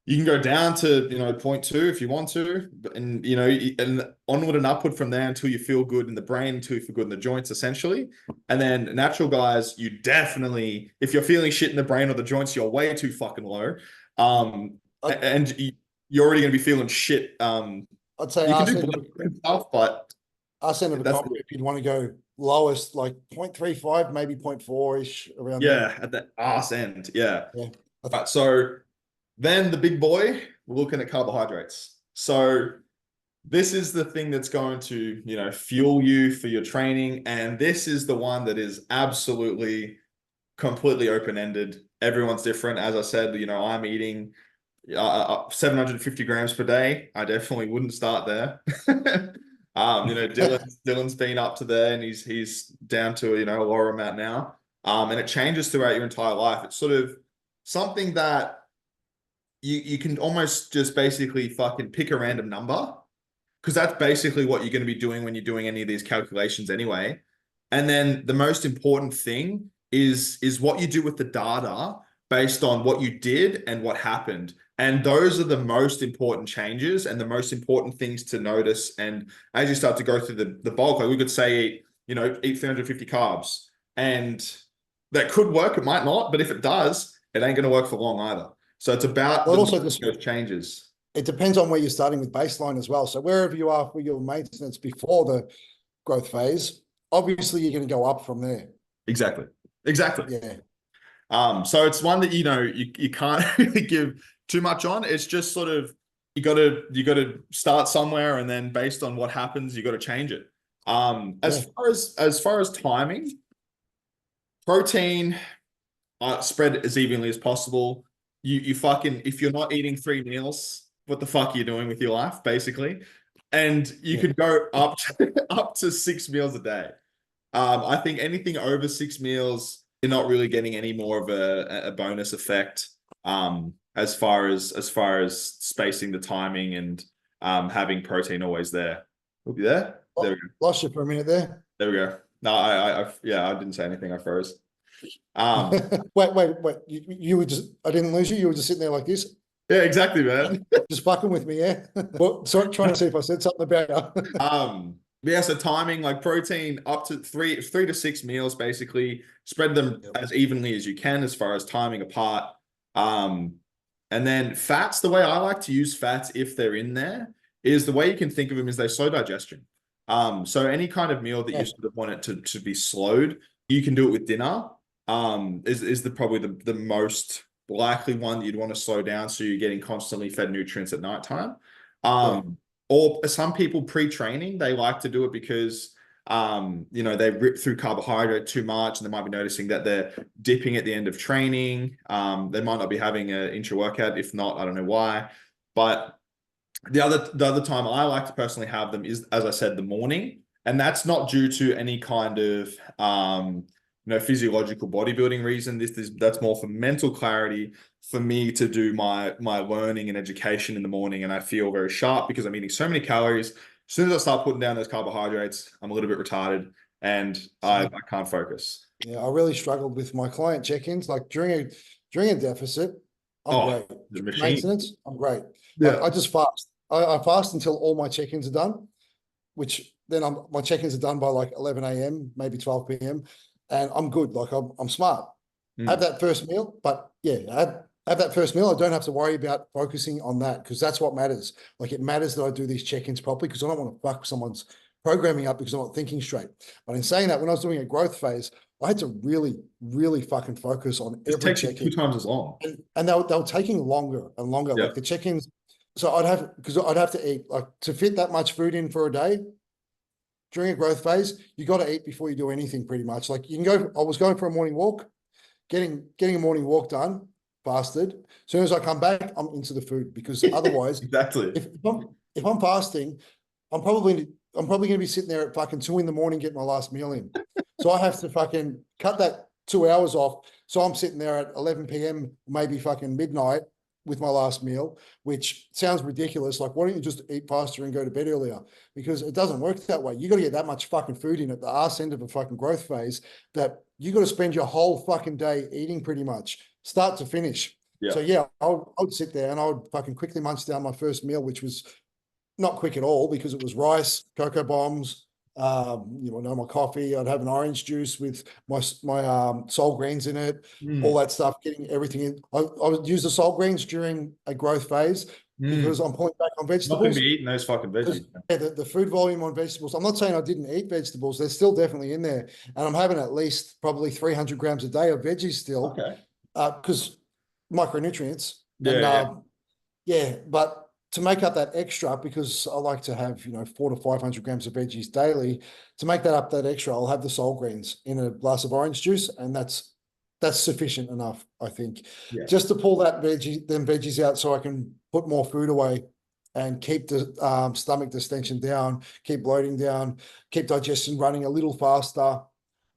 you can go down to 0.2 if you want to, and and onward and upward from there until you feel good in the brain, until you feel good in the joints, essentially. And then natural guys, you definitely, if you're feeling shit in the brain or the joints, you're way too fucking low. And you're already going to be feeling shit. I'd say you can do stuff, but ask end of the comment if you'd want to go lowest, like 0.35, maybe 0.4-ish around there. At the arse end. Yeah. Right, so then the big boy, we're looking at carbohydrates. So this is the thing that's going to, fuel you for your training. And this is the one that is absolutely completely open-ended. Everyone's different. As I said, I'm eating 750 grams per day. I definitely wouldn't start there. Dylan's been up to there and he's down to a lower amount now. And it changes throughout your entire life. It's sort of something that you can almost just basically fucking pick a random number, because that's basically what you're going to be doing when you're doing any of these calculations anyway. And then the most important thing is what you do with the data based on what you did and what happened. And those are the most important changes and the most important things to notice. And as you start to go through the bulk, we could say, eat 350 carbs. And that could work, it might not, but if it does, it ain't going to work for long either. So it's about those changes. It depends on where you're starting with baseline as well. So wherever you are for your maintenance before the growth phase, obviously you're going to go up from there. Exactly. Yeah. So it's one that you can't really give too much on. It's just sort of you got to start somewhere, and then based on what happens, you got to change it. As far as timing, protein, spread it as evenly as possible. You fucking, if you're not eating 3 meals, what the fuck are you doing with your life, basically? And you Yeah. could go up to, up to 6 meals a day. I think anything over 6 meals, you're not really getting any more of a bonus effect. As far as spacing the timing and having protein always there. You there? There we go. Lost you for a minute there. There we go. No, yeah, I didn't say anything. I froze. Um, Wait. You were just, I didn't lose you. You were just sitting there like this, yeah, exactly, man. just fucking with me. Yeah. Well, so trying to see if I said something about you. Yeah, so timing, like protein up to three to 6 meals, basically spread them Yep. as evenly as you can as far as timing apart. Um, and then fats, the way I like to use fats if they're in there is the way you can think of them is they slow digestion. So any kind of meal that you sort of want it to be slowed, you can do it with dinner. Is probably the most likely one that you'd want to slow down so you're getting constantly fed nutrients at nighttime. Or some people pre-training, they like to do it because they rip through carbohydrate too much and they might be noticing that they're dipping at the end of training. They might not be having an intra-workout. If not, I don't know why. But the other time I like to personally have them is, as I said, the morning. And that's not due to any kind of physiological bodybuilding reason. That's more for mental clarity for me to do my learning and education in the morning, and I feel very sharp because I'm eating so many calories. As soon as I start putting down those carbohydrates, I'm a little bit retarded and I can't focus. Yeah, I really struggled with my client check-ins. Like during a deficit, I'm great. The machine. Maintenance, I'm great. Yeah. Like I just fast. I fast until all my check-ins are done, which then my check-ins are done by like 11 a.m., maybe 12 p.m. And I'm good. Like I'm smart. Have that first meal, but yeah, have that first meal. I don't have to worry about focusing on that because that's what matters. Like it matters that I do these check-ins properly because I don't want to fuck someone's programming up because I'm not thinking straight. But in saying that, when I was doing a growth phase, I had to really, really fucking focus on every check-in. 2 times as long. And they were taking longer and longer. Yep. Like the check-ins. So I'd have to eat, like to fit that much food in for a day during a growth phase, you got to eat before you do anything pretty much. Like you can go, I was going for a morning walk, getting a morning walk done, fasted. As soon as I come back, I'm into the food because otherwise, exactly. If I'm fasting, I'm probably going to be sitting there at fucking 2 a.m. getting my last meal in. So I have to fucking cut that 2 hours off. So I'm sitting there at 11 p.m., maybe fucking midnight with my last meal, which sounds ridiculous. Like, why don't you just eat faster and go to bed earlier? Because it doesn't work that way. You got to get that much fucking food in at the arse end of a fucking growth phase that you got to spend your whole fucking day eating pretty much, start to finish. Yeah. So yeah, I would sit there and I would fucking quickly munch down my first meal, which was not quick at all because it was rice, cocoa bombs, my coffee. I'd have an orange juice with my Soul Greens in it, all that stuff, getting everything in. I would use the Soul Greens during a growth phase because I'm pulling back on vegetables. Not going to be eating those fucking veggies. Yeah, the food volume on vegetables. I'm not saying I didn't eat vegetables. They're still definitely in there. And I'm having at least probably 300 grams a day of veggies still. Okay. Because micronutrients. Yeah. And, yeah, but to make up that extra, because I like to have, 400 to 500 grams of veggies daily, to make that extra, I'll have the Soul Greens in a glass of orange juice, and that's sufficient enough, I think. Yeah. Just to pull them veggies out so I can put more food away and keep the stomach distension down, keep bloating down, keep digestion running a little faster.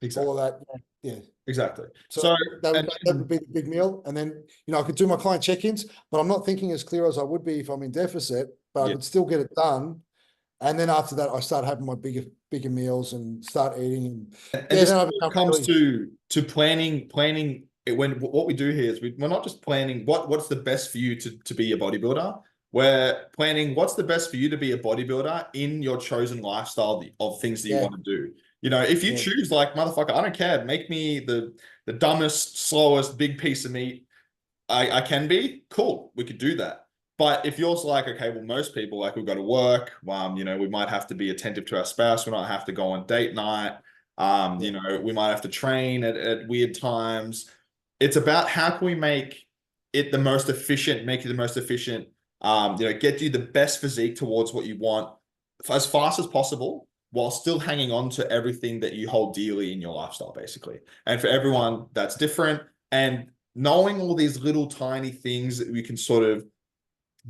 Exactly. All of that. Yeah. Exactly. So that would be the big meal. And then, I could do my client check-ins, but I'm not thinking as clear as I would be if I'm in deficit, but I could still get it done. And then after that, I start having my bigger meals and start eating. And just when it comes to planning what we do here is we're not just planning what's the best for you to be a bodybuilder. We're planning what's the best for you to be a bodybuilder in your chosen lifestyle of things that you want to do. If you choose like, motherfucker, I don't care, make me the dumbest, slowest, big piece of meat I can be, cool, we could do that. But if you're like, okay, well, most people, like, we've got to work, we might have to be attentive to our spouse, we might have to go on date night, we might have to train at weird times. It's about how can we make it the most efficient, get you the best physique towards what you want as fast as possible, while still hanging on to everything that you hold dearly in your lifestyle, basically. And for everyone, that's different. And knowing all these little tiny things that we can sort of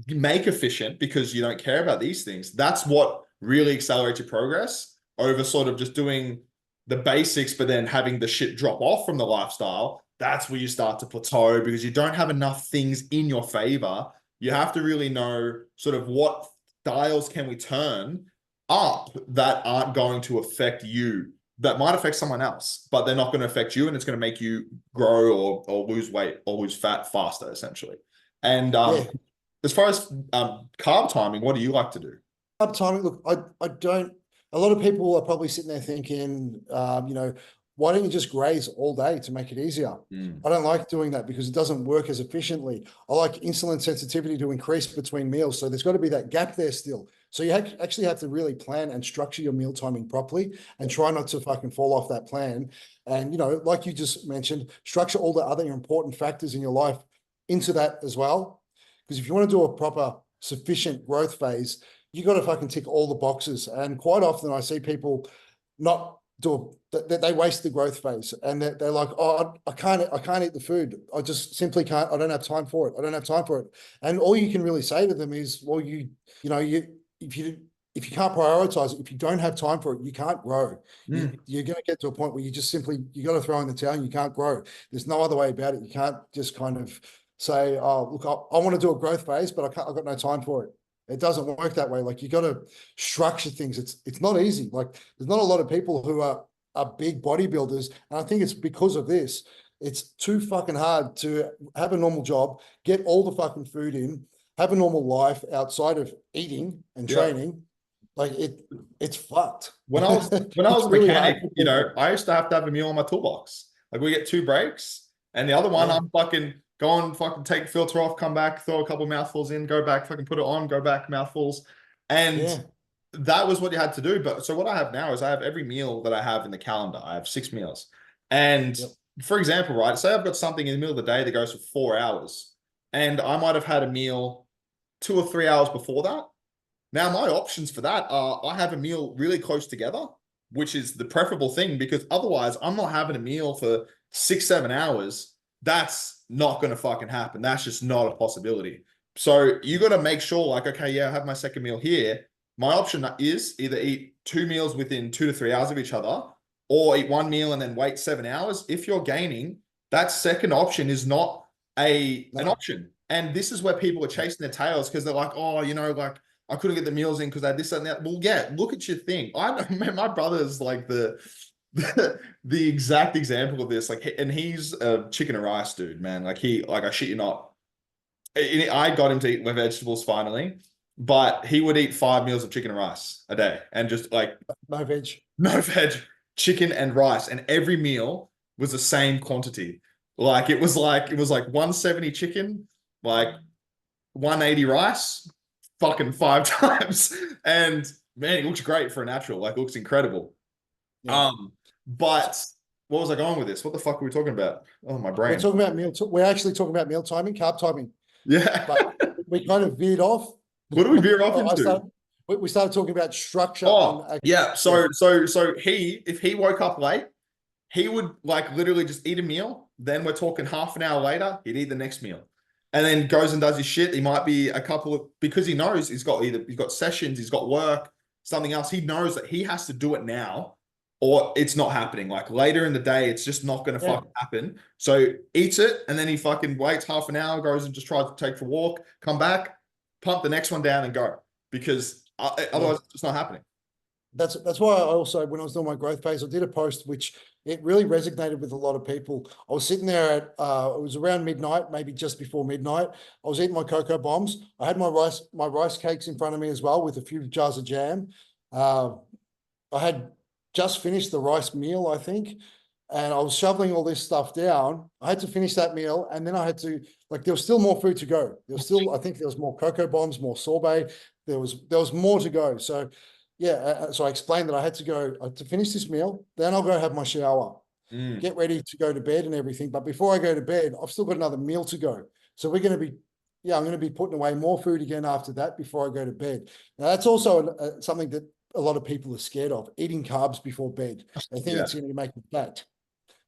make efficient because you don't care about these things, that's what really accelerates your progress over sort of just doing the basics, but then having the shit drop off from the lifestyle. That's where you start to plateau because you don't have enough things in your favor. You have to really know sort of what dials can we turn up that aren't going to affect you, that might affect someone else, but they're not going to affect you, and it's going to make you grow or lose weight or lose fat faster, essentially. And Yeah. as far as carb timing, what do you like to do? Carb timing, look, I don't, a lot of people are probably sitting there thinking, why don't you just graze all day to make it easier? I don't like doing that because it doesn't work as efficiently. I like insulin sensitivity to increase between meals. So there's got to be that gap there still. So you actually have to really plan and structure your meal timing properly and try not to fucking fall off that plan. And, like you just mentioned, structure all the other important factors in your life into that as well. Because if you want to do a proper, sufficient growth phase, you got to fucking tick all the boxes. And quite often I see people not they waste the growth phase, and they're like, oh, I can't eat the food. I just simply can't. I don't have time for it. I don't have time for it. And all you can really say to them is, well, if you can't prioritize it, if you don't have time for it, you can't grow. You're going to get to a point where you got to throw in the towel and you can't grow. There's no other way about it. You can't just kind of say, oh, look, I want to do a growth phase, but I've got no time for it. It doesn't work that way. Like, you got to structure things. It's not easy. Like, there's not a lot of people who are big bodybuilders, and I think it's because of this. It's too fucking hard to have a normal job, get all the fucking food in, have a normal life outside of eating and training. Like, it's fucked. When I was a really mechanic, I used to have a meal on my toolbox. Like, we get 2 breaks, and the other one I'm fucking go fucking take the filter off, come back, throw a couple mouthfuls in, go back, fucking put it on, go back, mouthfuls. And that was what you had to do. But so what I have now is I have every meal that I have in the calendar. I have 6 meals. And for example, right, say I've got something in the middle of the day that goes for 4 hours, and I might have had a meal 2 or 3 hours before that. Now, my options for that are I have a meal really close together, which is the preferable thing, because otherwise I'm not having a meal for 6, 7 hours. That's not going to fucking happen. That's just not a possibility. So you got to make sure, like, okay, I have my second meal here. My option is either eat 2 meals within 2 to 3 hours of each other, or eat 1 meal and then wait 7 hours. If you're gaining, that second option is not an option. And this is where people are chasing their tails because they're like, oh, like, I couldn't get the meals in because I had this and that. Well, yeah, look at your thing. My brother's like the exact example of this. Like, and he's a chicken and rice dude, man. Like, I shit you not. I got him to eat my vegetables finally, but he would eat 5 meals of chicken and rice a day, and just like no veg, chicken and rice, and every meal was the same quantity. Like, it was like 170 chicken, like 180 rice, fucking 5 times. And man, it looks great for a natural. Like, it looks incredible. But what was I going with this? What the fuck were we talking about? Oh, my brain. We're actually talking about meal timing, carb timing. Yeah. But we kind of veered off. What do we veer off into? We started talking about structure. Oh, yeah. So if he woke up late, he would like literally just eat a meal. Then we're talking half an hour later, he'd eat the next meal. And then goes and does his shit. He might be because he knows he's got sessions, he's got work, something else. He knows that he has to do it now, or it's not happening. Like, later in the day, it's just not going to fucking happen. So eats it, and then he fucking waits half an hour, goes and just tries to take for a walk, come back, pump the next one down and go, because otherwise it's just not happening. That's why I also, when I was doing my growth phase, I did a post which it really resonated with a lot of people. I was sitting there at it was around midnight, maybe just before midnight. I was eating my cocoa bombs. I had my rice cakes in front of me as well, with a few jars of jam. I had just finished the rice meal, I think, and I was shoveling all this stuff down. I had to finish that meal, and then I had to, like, there was still more food to go. There was still, I think there was more cocoa bombs, more sorbet. There was more to go. So so I explained that I had to finish this meal, then I'll go have my shower, get ready to go to bed and everything. But before I go to bed, I've still got another meal to go. So I'm going to be putting away more food again after that before I go to bed. Now, that's also something that a lot of people are scared of, eating carbs before bed. They think it's going to make them fat.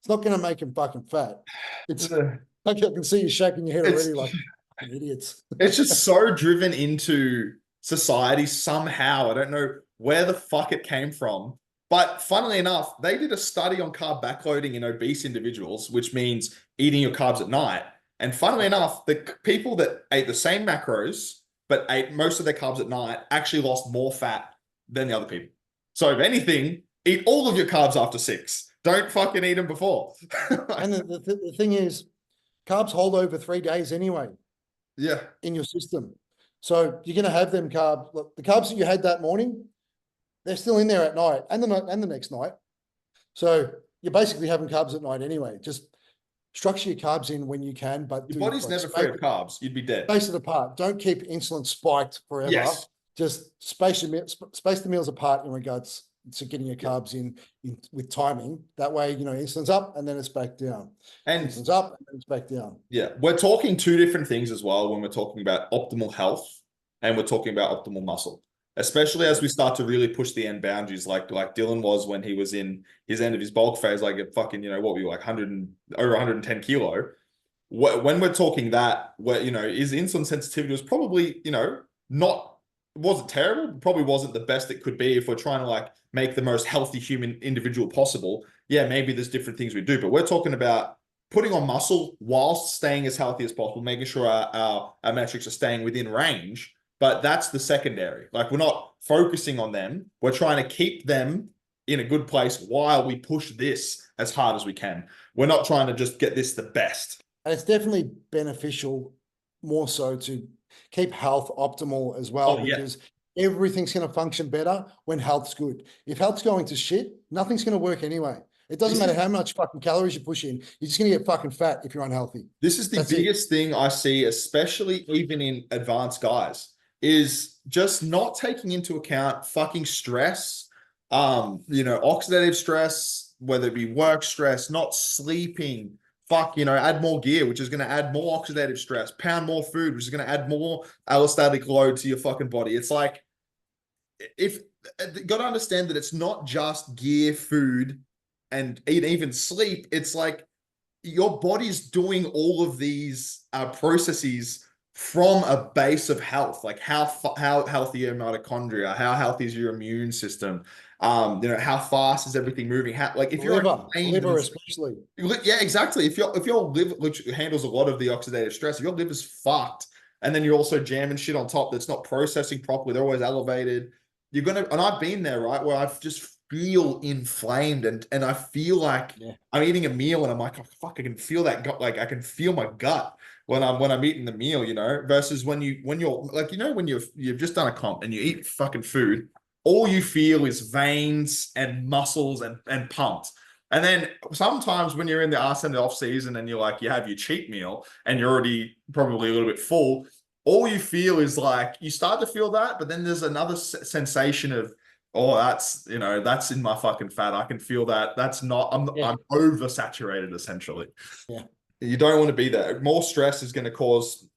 It's not going to make them fucking fat. It's Uh, like I can see you shaking your head It's already, like fucking idiots. it's just so driven into society somehow. I don't know where the fuck it came from. But funnily enough, they did a study on carb backloading in obese individuals, which means eating your carbs at night. And funnily enough, the people that ate the same macros but ate most of their carbs at night actually lost more fat than the other people. So if anything, eat all of your carbs after 6. Don't fucking eat them before. And the thing is, carbs hold over 3 days anyway Yeah. in your system. So you're going to have them carbs. Look, the carbs that you had that morning, they're still in there at night and the next night. So you're basically having carbs at night anyway. Just structure your carbs in when you can, but Your body's never free of carbs. You'd be dead. Space it apart. Don't keep insulin spiked forever. Yes. Just space the meals apart in regards to getting your carbs in with timing. That way, insulin's up and then it's back down. And insulin's up and then it's back down. yeah, we're talking two different things as well when we're talking about optimal health and we're talking about optimal muscle, especially as we start to really push the end boundaries, like Dylan was when he was in his end of his bulk phase, like at fucking, what were you, like 100 over 110 kilo. When we're talking that, where, his insulin sensitivity was probably, not, wasn't terrible, probably wasn't the best it could be if we're trying to like make the most healthy human individual possible. Yeah, maybe there's different things we do, but we're talking about putting on muscle whilst staying as healthy as possible, making sure our metrics are staying within range. But that's the secondary. Like, we're not focusing on them. We're trying to keep them in a good place while we push this as hard as we can. We're not trying to just get this the best. And it's definitely beneficial more so to keep health optimal as well, because everything's going to function better when health's good. If health's going to shit, nothing's going to work anyway. It doesn't matter how much fucking calories you push in. You're just going to get fucking fat if you're unhealthy. This is the biggest thing I see, especially even in advanced guys, is just not taking into account fucking stress, oxidative stress, whether it be work stress, not sleeping, add more gear, which is going to add more oxidative stress, pound more food, which is going to add more allostatic load to your fucking body. It's like, if you got to understand that it's not just gear, food, and even sleep. It's like your body's doing all of these processes from a base of health, like how healthy are your mitochondria, how healthy is your immune system, how fast is everything moving, if you're liver especially. Yeah, exactly. If your liver, which handles a lot of the oxidative stress, if your liver's fucked, and then you're also jamming shit on top that's not processing properly, they're always elevated. You're gonna, and I've been there, right, where I've just feel inflamed and I feel like I'm eating a meal and I'm like, oh, fuck, I can feel that gut, like I can feel my gut when I'm eating the meal, versus when you're like, when you've just done a comp and you eat fucking food, all you feel is veins and muscles and pumped. And then sometimes when you're in the arse and the off season and you have your cheat meal and you're already probably a little bit full, all you feel is like, you start to feel that, but then there's another sensation of, oh, that's in my fucking fat. I can feel that. That's not, I'm oversaturated essentially. Yeah. You don't want to be there. More stress is going to cause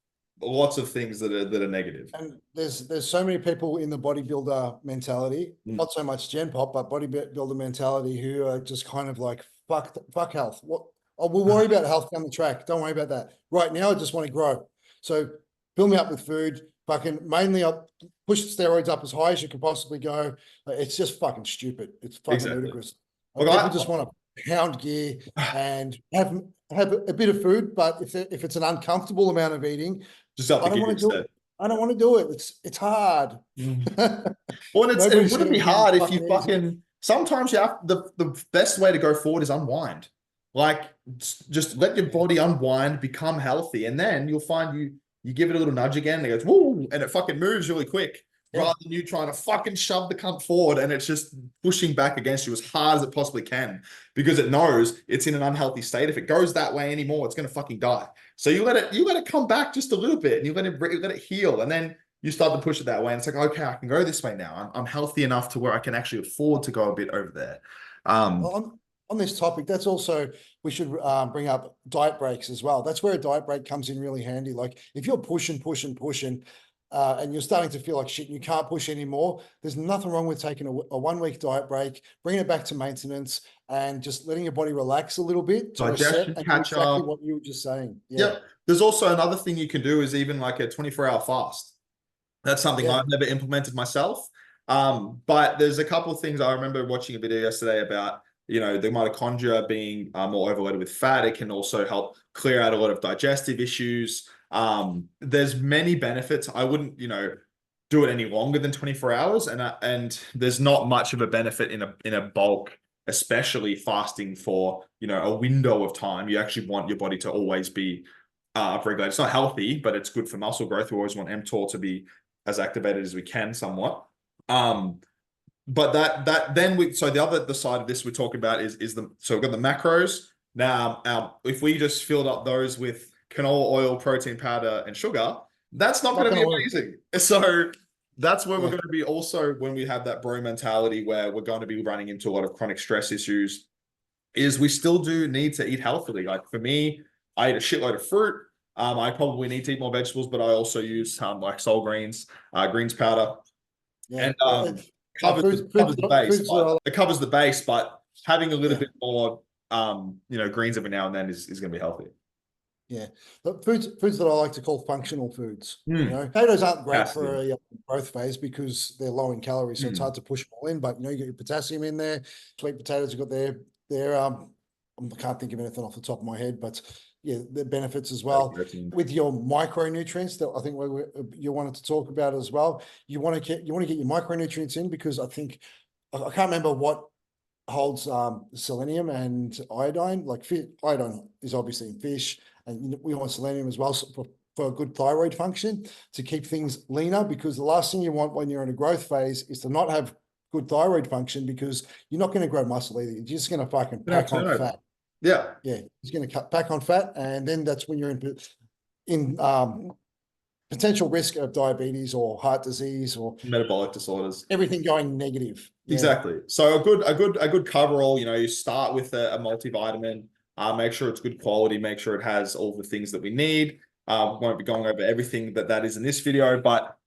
lots of things that are negative. And there's so many people in the bodybuilder mentality, not so much Gen Pop, but bodybuilder mentality, who are just kind of like, fuck health. We'll worry about health down the track. Don't worry about that. Right now, I just want to grow. So fill me up with food. Fucking mainly up, push the steroids up as high as you can possibly go. It's just fucking stupid. It's fucking ludicrous. People just want to pound gear and have a bit of food, but if it's an uncomfortable amount of eating, just I don't want to do it. I don't want to do it. It's hard. Well, it wouldn't be hard if you fucking. Sometimes you have the best way to go forward is unwind. Like, just let your body unwind, become healthy, and then you'll find you give it a little nudge again, and it goes, woo, and it fucking moves really quick, rather than you trying to fucking shove the cunt forward, and it's just pushing back against you as hard as it possibly can, because it knows it's in an unhealthy state. If it goes that way anymore, it's going to fucking die. So you let it come back just a little bit, and you let it heal, and then you start to push it that way, and it's like, okay, I can go this way now. I'm healthy enough to where I can actually afford to go a bit over there. On this topic, that's also, we should bring up diet breaks as well. That's where a diet break comes in really handy. Like, if you're pushing, and you're starting to feel like shit and you can't push anymore, there's nothing wrong with taking a 1 week diet break, bringing it back to maintenance, and just letting your body relax a little bit to reset Digestion and do catch exactly up. what you were just saying. Yeah. Yep. There's also another thing you can do is even like a 24-hour fast. That's something Yeah. I've never implemented myself. But there's a couple of things. I remember watching a video yesterday about, the mitochondria being more overloaded with fat. It can also help clear out a lot of digestive issues. There's many benefits. I wouldn't, do it any longer than 24 hours. And there's not much of a benefit in a bulk, especially fasting for, a window of time. You actually want your body to always be upregulated. It's not healthy, but it's good for muscle growth. We always want mTOR to be as activated as we can somewhat. But the side of this we're talking about is so we've got the macros. Now, if we just filled up those with canola oil, protein powder, and sugar, that's not going to be amazing. So that's where we're going to be also when we have that bro mentality where we're going to be running into a lot of chronic stress issues, is we still do need to eat healthily. Like for me, I eat a shitload of fruit. I probably need to eat more vegetables, but I also use like soul greens, greens powder, and covers the base. It covers the base, but having a little bit more, greens every now and then is going to be healthy. Yeah, but foods that I like to call functional foods. Potatoes aren't great for a growth phase because they're low in calories, so it's hard to push them all in. But you get your potassium in there. Sweet potatoes have got their I can't think of anything off the top of my head, but yeah, the benefits as well. With your micronutrients that I think you wanted to talk about as well. You want to get your micronutrients in because I think I can't remember what holds selenium and iodine. Like iodine is obviously in fish, and we want selenium as well for a good thyroid function to keep things leaner, because the last thing you want when you're in a growth phase is to not have good thyroid function, because you're not going to grow muscle either. You're just going to fucking pack on fat. Yeah. It's going to pack on fat, and then that's when you're in potential risk of diabetes or heart disease or metabolic disorders, everything going negative. Exactly. So a good coverall, you start with a multivitamin, make sure it's good quality, make sure it has all the things that we need. Won't be going over everything that is in this video, but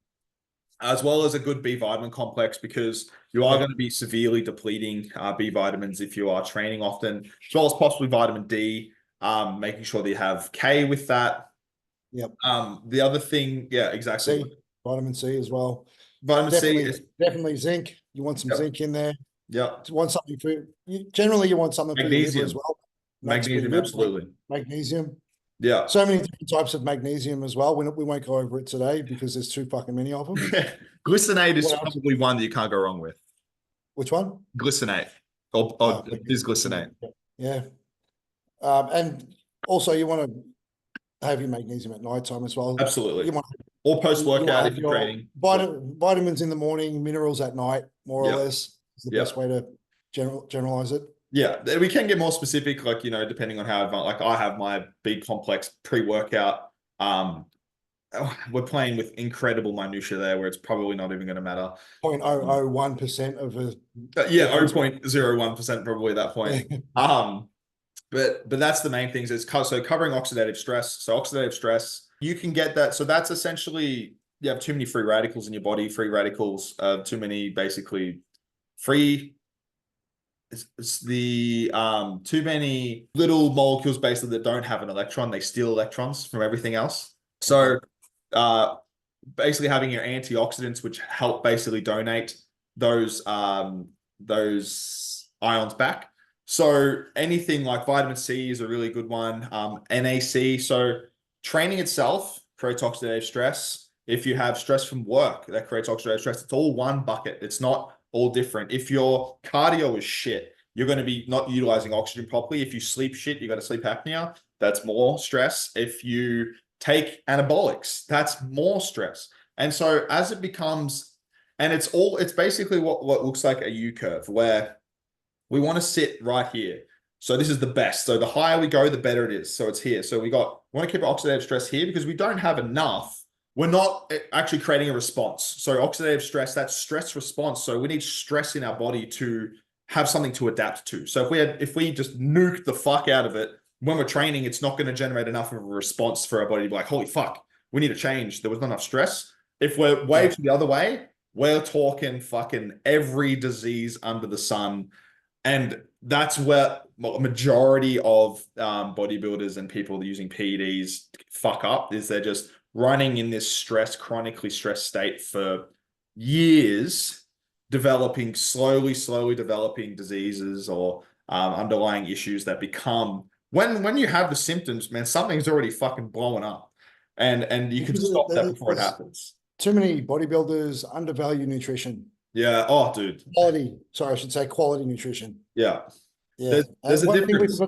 as well as a good B vitamin complex, because you are going to be severely depleting B vitamins if you are training often, as well as possibly vitamin D, making sure that you have K with that. Yep. The other thing, exactly. Vitamin C as well. Vitamin C is definitely zinc. You want some zinc in there. Yeah. You want something generally you want something for your liver as well. Magnesium, absolutely. Magnesium. Yeah. So many different types of magnesium as well. We won't go over it today because there's too fucking many of them. Glycinate is probably one that you can't go wrong with. Which one? Glycinate. Or bisglycinate. Yeah. And also you want to have your magnesium at night time as well. Absolutely. Or post-workout if you're training. Vitamins in the morning, minerals at night, more or less is the best way to generalize it. Yeah, we can get more specific, like, depending on how, like I have my big complex pre-workout. We're playing with incredible minutia there where it's probably not even going to matter. 0.001% of a... 0.01% probably at that point. But that's the main things. So covering oxidative stress. So oxidative stress, you can get that. So that's essentially, you have too many free radicals in your body. Free radicals, too many basically free... It's the too many little molecules basically that don't have an electron. They steal electrons from everything else. So basically having your antioxidants, which help basically donate those ions back. So anything like vitamin C is a really good one. NAC. So training itself creates oxidative stress. If you have stress from work, that creates oxidative stress. It's all one bucket. It's not all different. If your cardio is shit, you're going to be not utilizing oxygen properly. If you sleep shit, you got a sleep apnea. That's more stress. If you take anabolics, that's more stress. And so as it becomes, and it's basically what looks like a U curve where we want to sit right here. So this is the best. So the higher we go, the better it is. So it's here. So we want to keep oxidative stress here because we don't have enough. We're not actually creating a response. So oxidative stress, that's stress response. So we need stress in our body to have something to adapt to. So if we just nuke the fuck out of it, when we're training, it's not going to generate enough of a response for our body to be like, holy fuck, we need to change. There was not enough stress. If we're way to the other way, we're talking fucking every disease under the sun. And that's where a majority of bodybuilders and people using PEDs fuck up, is they're just running in this chronically stressed state for years, slowly developing diseases or underlying issues that become, when you have the symptoms, man, something's already fucking blowing up. And you can Because stop that before it there's happens. too many bodybuilders undervalue nutrition. Yeah. Oh, dude. Quality, sorry, I should say quality nutrition. Yeah. Yeah. There's a difference.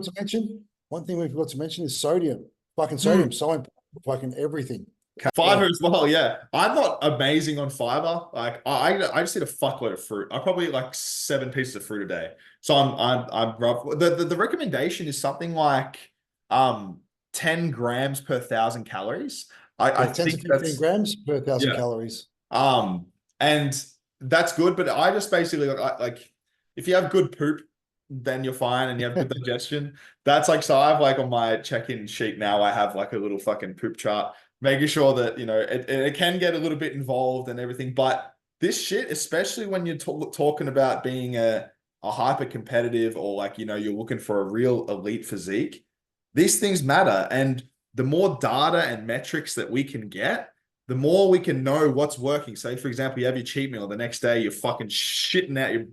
One thing we forgot to mention is sodium. Fucking Hmm. sodium, so important for fucking everything. Fiber as well, yeah. I'm not amazing on fiber. Like I just eat a fuckload of fruit. I probably eat like 7 pieces of fruit a day. So I'm rough. The recommendation is something like 10 grams per 1,000 calories. I 10 to think 15 that's, grams per 1,000 yeah. calories. And that's good, but I just basically like if you have good poop, then you're fine and you have good digestion. That's like, so I have like on my check-in sheet now, I have like a little fucking poop chart, making sure that, it can get a little bit involved and everything. But this shit, especially when you're talking about being a hyper competitive, or like, you're looking for a real elite physique, these things matter. And the more data and metrics that we can get, the more we can know what's working. Say, for example, you have your cheat meal, the next day you're fucking shitting out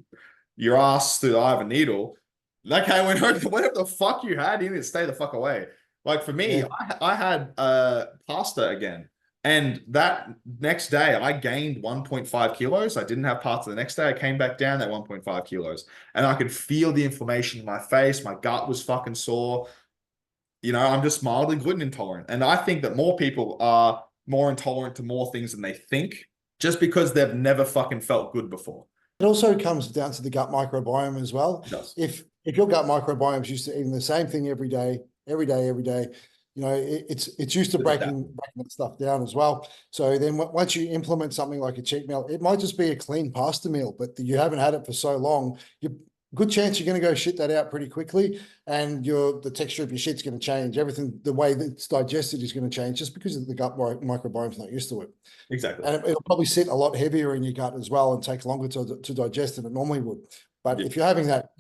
your ass through the eye of a needle. Okay, whatever the fuck you had, you need to stay the fuck away. Like for me, Yeah. I had pasta again. And that next day I gained 1.5 kilos. I didn't have pasta the next day. I came back down that 1.5 kilos. And I could feel the inflammation in my face. My gut was fucking sore. I'm just mildly gluten intolerant. And I think that more people are more intolerant to more things than they think, just because they've never fucking felt good before. It also comes down to the gut microbiome as well. Yes. If your gut microbiome is used to eating the same thing every day, it's used to breaking that stuff down as well. So then once you implement something like a cheat meal, it might just be a clean pasta meal, but you haven't had it for so long, good chance you're going to go shit that out pretty quickly, and the texture of your shit's going to change. Everything, the way that it's digested is going to change, just because of the gut microbiome's not used to it. Exactly. And it'll probably sit a lot heavier in your gut as well and take longer to digest than it normally would. But if you're having that,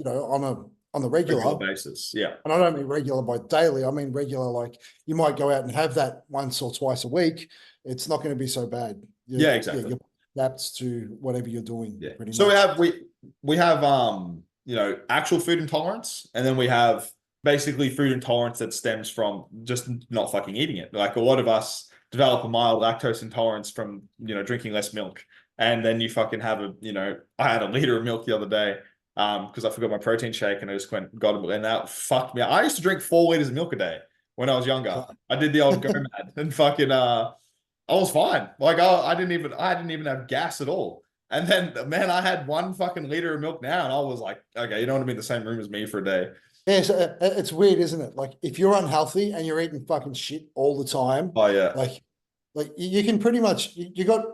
on the regular basis, yeah. And I don't mean regular by daily, I mean regular, like you might go out and have that once or twice a week. It's not going to be so bad. Yeah, exactly. You're adapts to whatever you're doing. Yeah. Pretty so much. we have actual food intolerance, and then we have basically food intolerance that stems from just not fucking eating it. Like a lot of us develop a mild lactose intolerance from drinking less milk, and then you fucking have I had a liter of milk the other day because I forgot my protein shake, and I just got it, and that fucked me up. I used to drink 4 liters of milk a day when I was younger. I did the old go mad and fucking I was fine. Like I didn't even have gas at all. And then, man, I had 1 fucking liter of milk now, and I was like, okay, you don't want to be in the same room as me for a day. Yeah, so it's weird, isn't it? Like if you're unhealthy and you're eating fucking shit all the time, Oh yeah, like you can pretty much you got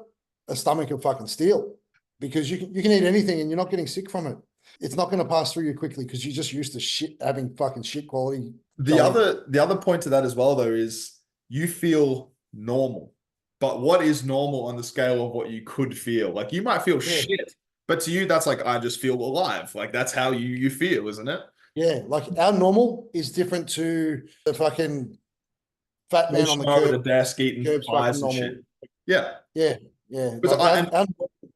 a stomach of fucking steel, because you can eat anything and you're not getting sick from it. It's not going to pass through you quickly because you're just used to having fucking shit quality. The other point to that as well, though, is you feel normal. But what is normal on the scale of what you could feel? Like you might feel shit, but to you, that's like, I just feel alive. Like that's how you feel, isn't it? Yeah, like our normal is different to the fucking fat man on the curb. The desk eating pies and shit. Yeah. Yeah.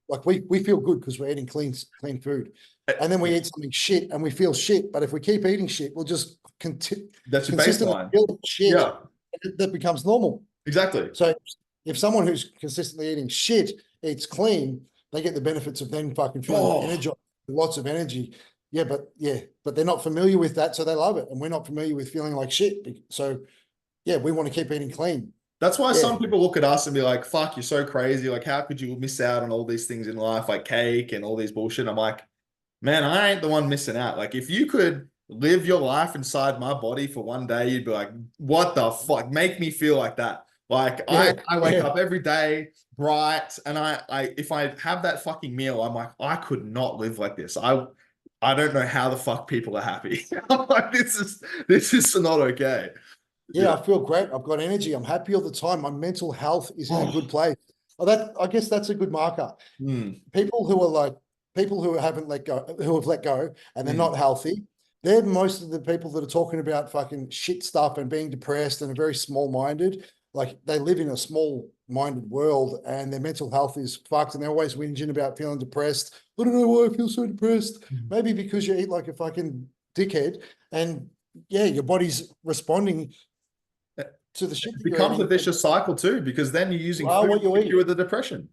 Like we feel good because we're eating clean food. And then we eat something shit and we feel shit. But if we keep eating shit, we'll just that's your baseline. Feel shit. Yeah. That becomes normal. Exactly. So if someone who's consistently eating shit eats clean, they get the benefits of then fucking feeling energized, lots of energy. Yeah, but they're not familiar with that, so they love it. And we're not familiar with feeling like shit. So yeah, we want to keep eating clean. That's why some people look at us and be like, fuck, you're so crazy. Like, how could you miss out on all these things in life, like cake and all these bullshit? I'm like, man, I ain't the one missing out. Like, if you could live your life inside my body for 1 day, you'd be like, what the fuck? Make me feel like that. Like, I wake up every day bright, and I if I have that fucking meal, I'm like, I could not live like this. I don't know how the fuck people are happy. I'm like, this is not okay. Yeah, I feel great. I've got energy. I'm happy all the time. My mental health is in a good place. I guess that's a good marker. Mm, People who are like people who haven't let go, who have let go, and they're mm. not healthy. They're most of the people that are talking about fucking shit stuff and being depressed and are very small-minded. Like they live in a small-minded world and their mental health is fucked, and they're always whinging about feeling depressed. I don't know why I feel so depressed. Maybe because you eat like a fucking dickhead, and yeah, your body's responding to the shit It that you're becomes a eating. vicious cycle too, because then you're You using are food what you to eat. cure the depression.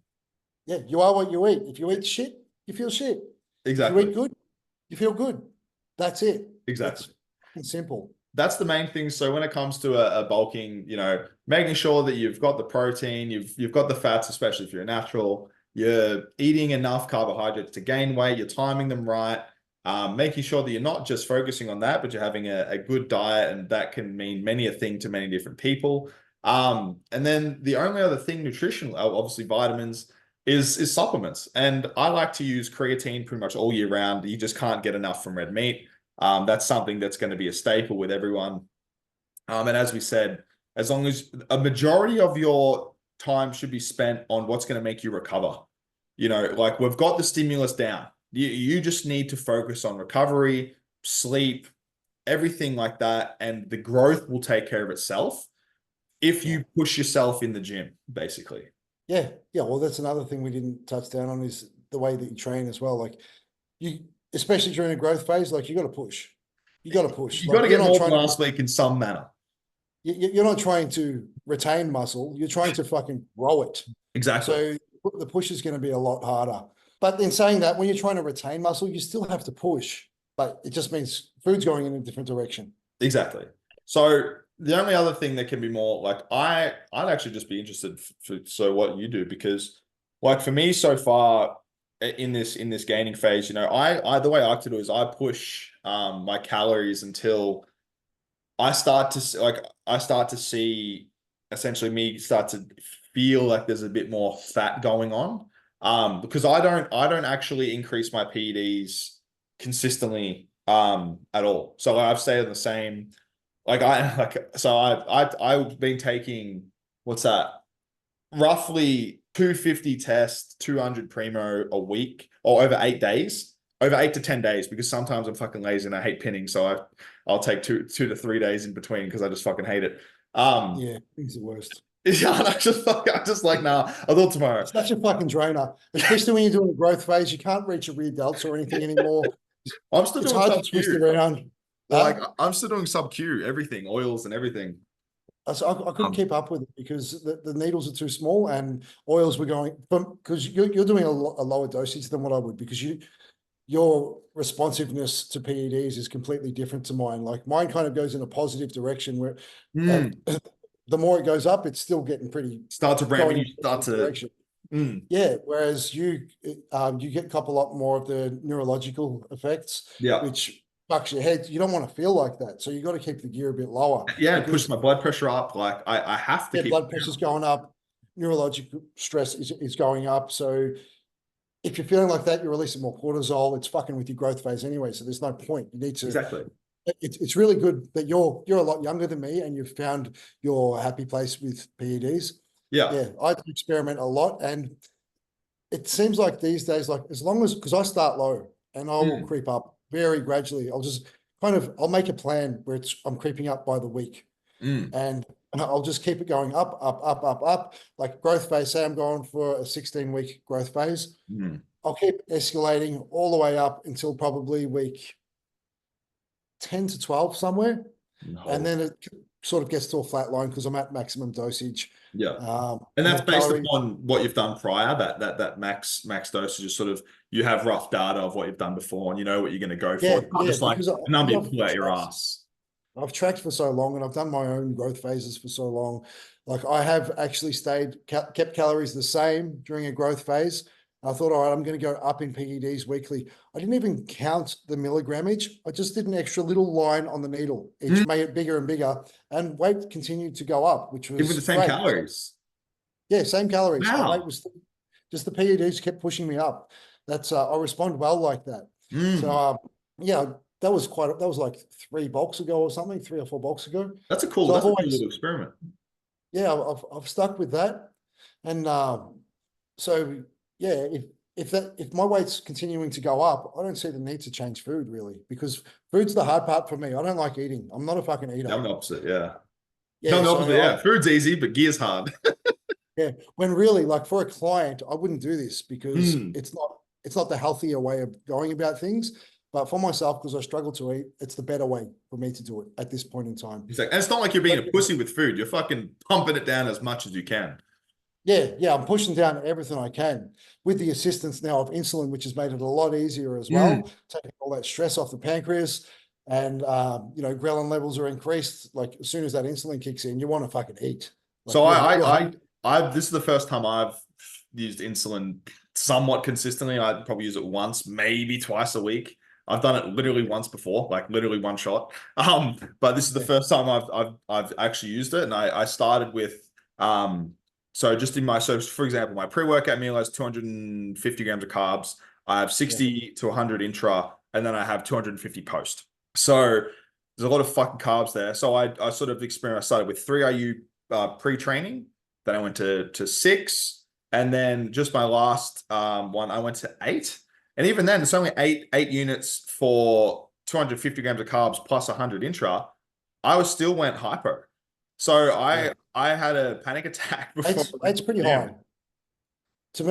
Yeah, you are what you eat. If you eat shit, you feel shit. If you Exactly. eat good, you feel good. That's it. Exactly. It's fucking simple. That's the main thing. So when it comes to a bulking, making sure that you've got the protein, you've got the fats, especially if you're a natural, you're eating enough carbohydrates to gain weight, you're timing them right, making sure that you're not just focusing on that, but you're having a good diet, and that can mean many a thing to many different people. And then the only other thing, nutrition, obviously vitamins, is supplements. And I like to use creatine pretty much all year round. You just can't get enough from red meat. That's something that's going to be a staple with everyone. And as we said, as long as a majority of your time should be spent on what's going to make you recover. Like we've got the stimulus down. You just need to focus on recovery, sleep, everything like that. And the growth will take care of itself if Yeah. you push yourself in the gym, basically. Yeah. Yeah. Well, that's another thing we didn't touch down on is the way that you train as well. Like you, especially during a growth phase, like you got to push. You got to push. You got Like to get more than last week in some manner. you're not trying to retain muscle. You're trying to fucking grow it. Exactly. So the push is going to be a lot harder. But in saying that, when you're trying to retain muscle, you still have to push, but it just means food's going in a different direction. Exactly. So the only other thing that can be more like I'd actually just be interested so what you do, because like for me so far in this gaining phase, I the way I like to do is I push my calories until I start to see essentially me start to feel like there's a bit more fat going on. Because I don't actually increase my PEDs consistently at all. So I've stayed on the same. I've been taking, what's that? Roughly 250 tests, 200 primo a week, or over 8 days, over 8 to 10 days, because sometimes I'm fucking lazy and I hate pinning. So I'll take 2 to 3 days in between because I just fucking hate it. Yeah, it's the worst. Yeah, I just like, nah, I'll do it tomorrow. It's such a fucking drainer, especially when you're doing a growth phase. You can't reach a rear delts or anything anymore. I'm still It's doing hard to sub twist Q. around. Like I'm still doing sub Q, everything, oils and everything. I couldn't Um, keep up with it because the needles are too small and oils were going from because you're doing a lower dosage than what I would because your responsiveness to PEDs is completely different to mine. Like mine kind of goes in a positive direction where mm, the more it goes up, it's still getting pretty start to brand when going in you a start positive to. direction. Mm, Yeah, whereas you get a couple lot more of the neurological effects, yeah. which fucks your head. You don't want to feel like that, so you got to keep the gear a bit lower Yeah, it pushed because my blood pressure up. Like I have to yeah, keep it blood pressure's down. going up, neurological stress is going up. So if you're feeling like that, you're releasing more cortisol. It's fucking with your growth phase anyway, so there's no point. You need to. Exactly. It's really good that you're a lot younger than me and you've found your happy place with PEDs. Yeah. Yeah, I experiment a lot and it seems like these days, like as long as because I start low and I will Mm, creep up very gradually. I'll just I'll make a plan where I'm creeping up by the week mm, and I'll just keep it going up, up, up, up, up. Like growth phase, say I'm going for a 16-week growth phase. mm. I'll keep escalating all the way up until probably week 10 to 12 somewhere. And No. then it sort of gets to a flat line because I'm at maximum dosage. Yeah. And And that's the based calories. upon what you've done prior, that max dosage is sort of, you have rough data of what you've done before and you know what you're going to go for. Yeah, It's not yeah, just like because a number you pull out your ass. I've tracked for so long and I've done my own growth phases for so long. Like I have actually kept calories the same during a growth phase. I thought, all right, I'm going to go up in PEDs weekly. I didn't even count the milligrammage. I just did an extra little line on the needle. Mm, It made it bigger and bigger and weight continued to go up, which even with the was same great. calories. Yeah, same calories. The weight Wow. was just the PEDs kept pushing me up. That's I respond well like that. So Mm. yeah, that was like 3 bulks ago or something, 3 or 4 bulks ago. So I've That's a cool always little experiment. yeah, I've stuck with that. And so yeah, if my weight's continuing to go up, I don't see the need to change food really, because food's the hard part for me. I don't like eating. I'm not a fucking Yeah, I'm eater. the opposite. Yeah. No, I'm Yeah, the so opposite. Yeah. Food's easy, but gear's hard. yeah, when really, like for a client, I wouldn't do this because Mm. it's not the healthier way of going about things. But for myself, because I struggle to eat, it's the better way for me to do it at this point in time. And it's not like you're being But a pussy with food. You're fucking pumping it down as much as you can. yeah, I'm pushing down everything I can with the assistance now of insulin, which has made it a lot easier as Mm. well, taking all that stress off the pancreas. And ghrelin levels are increased. Like as soon as that insulin kicks in, you want to fucking eat. Like So you're this is the first time I've used insulin somewhat consistently. I'd probably use it once, maybe twice a week. I've done it literally once before, like literally one shot. But this is the first time I've actually used it, and I started with so just in my so for example, my pre-workout meal has 250 grams of carbs. I have 60 to 100 intra, and then I have 250 post. So there's a lot of fucking carbs there. So I sort of experiment. I started with 3 IU pre-training. Then I went to 6, and then just my last one, I went to 8. And even then, it's only eight units for 250 grams of carbs plus 100 intra. I was still went hyper. So yeah. I had a panic attack before. Eight's pretty Damn. high. To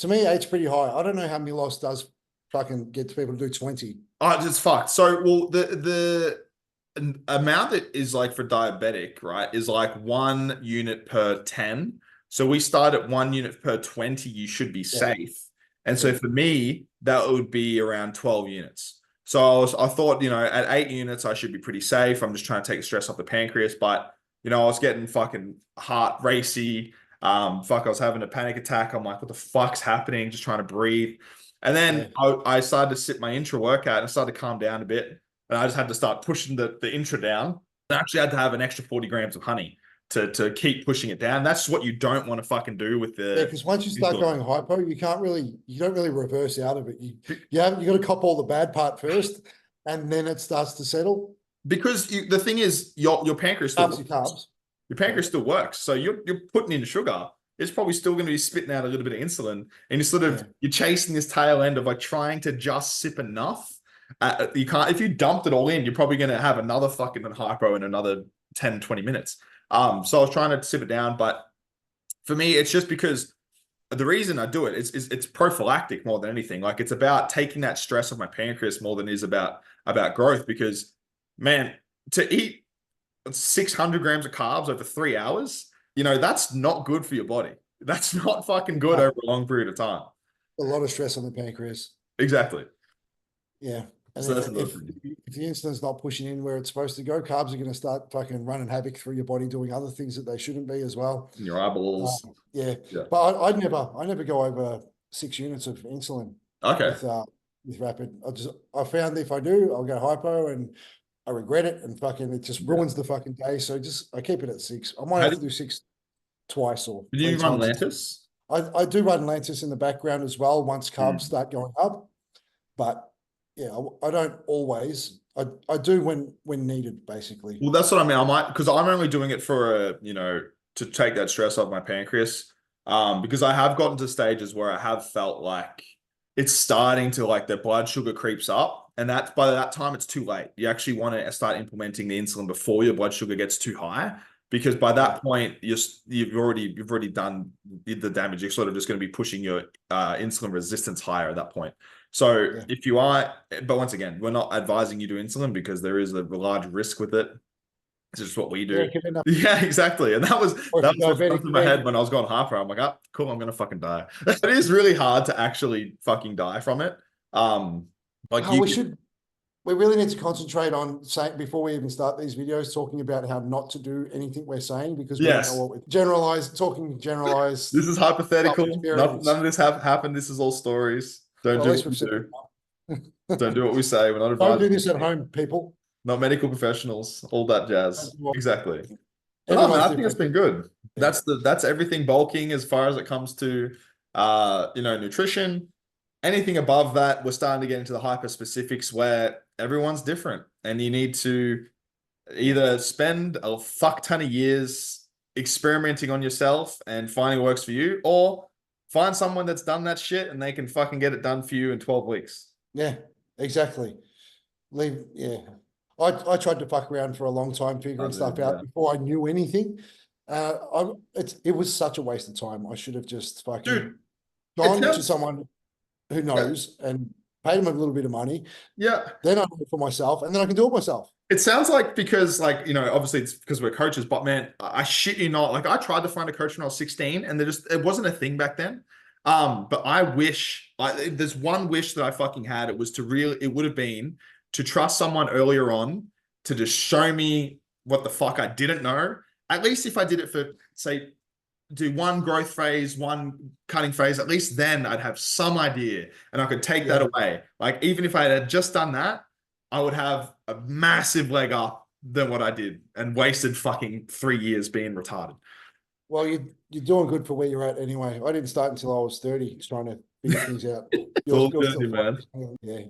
me, eight's pretty high. I don't know how Milos does fucking get people to do 20. Oh, it's fucked. So, well, the amount that is like for diabetic, right, is like 1 unit per 10. So we start at 1 unit per 20. You should be Yeah, safe. And so yeah, for me, that would be around 12 units. So I thought, at 8 units, I should be pretty safe. I'm just trying to take the stress off the pancreas. But, I was getting fucking heart racy. I was having a panic attack. I'm like, what the fuck's happening? Just trying to breathe. And then yeah. I started to sit my intra workout and I started to calm down a bit. And I just had to start pushing the intra down. I actually had to have an extra 40 grams of honey to keep pushing it down. That's what you don't want to fucking do with Yeah, the because once you start insulin. going hypo, you don't really reverse out of it. You got to cop all the bad part first, and then it starts to settle. Because the thing is, your pancreas still Carbs, your works. carbs. Your Yeah, pancreas still works. So you're putting in sugar. It's probably still going to be spitting out a little bit of insulin, and yeah, you're chasing this tail end of like trying to just sip enough. You can't, if you dumped it all in, you're probably going to have another fucking hypo in another 10, 20 minutes. So I was trying to sip it down, but for me, it's just because the reason I do it is it's prophylactic more than anything. Like it's about taking that stress off my pancreas more than it is about growth. Because man, to eat 600 grams of carbs over 3 hours, that's not good for your body. That's not fucking good over a long period of time. a lot of stress on the pancreas. Exactly. Yeah, and So if that's another if thing. if the insulin's not pushing in where it's supposed to go, carbs are going to start fucking running havoc through your body, doing other things that they shouldn't be as well. Your eyeballs. Yeah, Yeah. but I never go over 6 units of insulin Okay. with rapid. I found if I do, I'll go hypo and I regret it, and fucking it just Yeah. ruins the fucking day. So I keep it at 6. I might How have to did, do 6 twice or did three you run times. Lantus? I do run Lantus in the background as well once carbs Mm. start going up, but yeah, I don't always. I do when needed, basically. Well, that's what I mean. I might, because I'm only doing it to take that stress off my pancreas. Because I have gotten to stages where I have felt like it's starting to like the blood sugar creeps up, and that's by that time it's too late. You actually want to start implementing the insulin before your blood sugar gets too high, because by Yeah, that point you've already done the damage. You're sort of just going to be pushing your insulin resistance higher at that point. So yeah. if you are, but once again, we're not advising you to insulin because there is a large risk with it. It's just what we Yeah, do. it can end up, Yeah, exactly. And that was or if that you're was what went diabetic, through my head when I was going hyper. I'm like, oh, cool, I'm gonna fucking die. It is really hard to actually fucking die from it. Like oh, you, we really need to concentrate on saying before we even start these videos, talking about how not to do anything we're saying, because we don't know yes, what we're generalized this is hypothetical. None experience. of this have happened. This is all stories. Don't Well, at do least what we we've said do. that. Don't do what we say. We're not Don't do advising. this at home, people. Not medical professionals. All that jazz. Exactly. But no, man, Everyone's I think it's different. been good. Yeah. That's everything bulking as far as it comes to nutrition. Anything above that, we're starting to get into the hyper specifics where everyone's different, and you need to either spend a fuck ton of years experimenting on yourself and finding what works for you, or Find someone that's done that shit and they can fucking get it done for you in 12 weeks. Yeah, exactly. Yeah. I tried to fuck around for a long time figuring stuff out before I knew anything. It was such a waste of time. I should have just fucking Dude, gone to someone who yeah, knows and paid them a little bit of money. yeah. Then I do it for myself, and then I can do it myself. It sounds like because like, you know, obviously it's because we're coaches, but man, I shit you not. Like I tried to find a coach when I was 16 and it wasn't a thing back then. But I wish like there's one wish that I fucking had. It was it would have been to trust someone earlier on to just show me what the fuck I didn't know. At least if I did it for, say, do one growth phase, one cutting phase, at least then I'd have some idea and I could take that away. Like even if I had just done that, I would have a massive leg up than what I did and wasted fucking 3 years being retarded. Well, you're doing good for where you're at anyway. I didn't start until I was 30 trying to figure things out. It's all good, man. Yeah.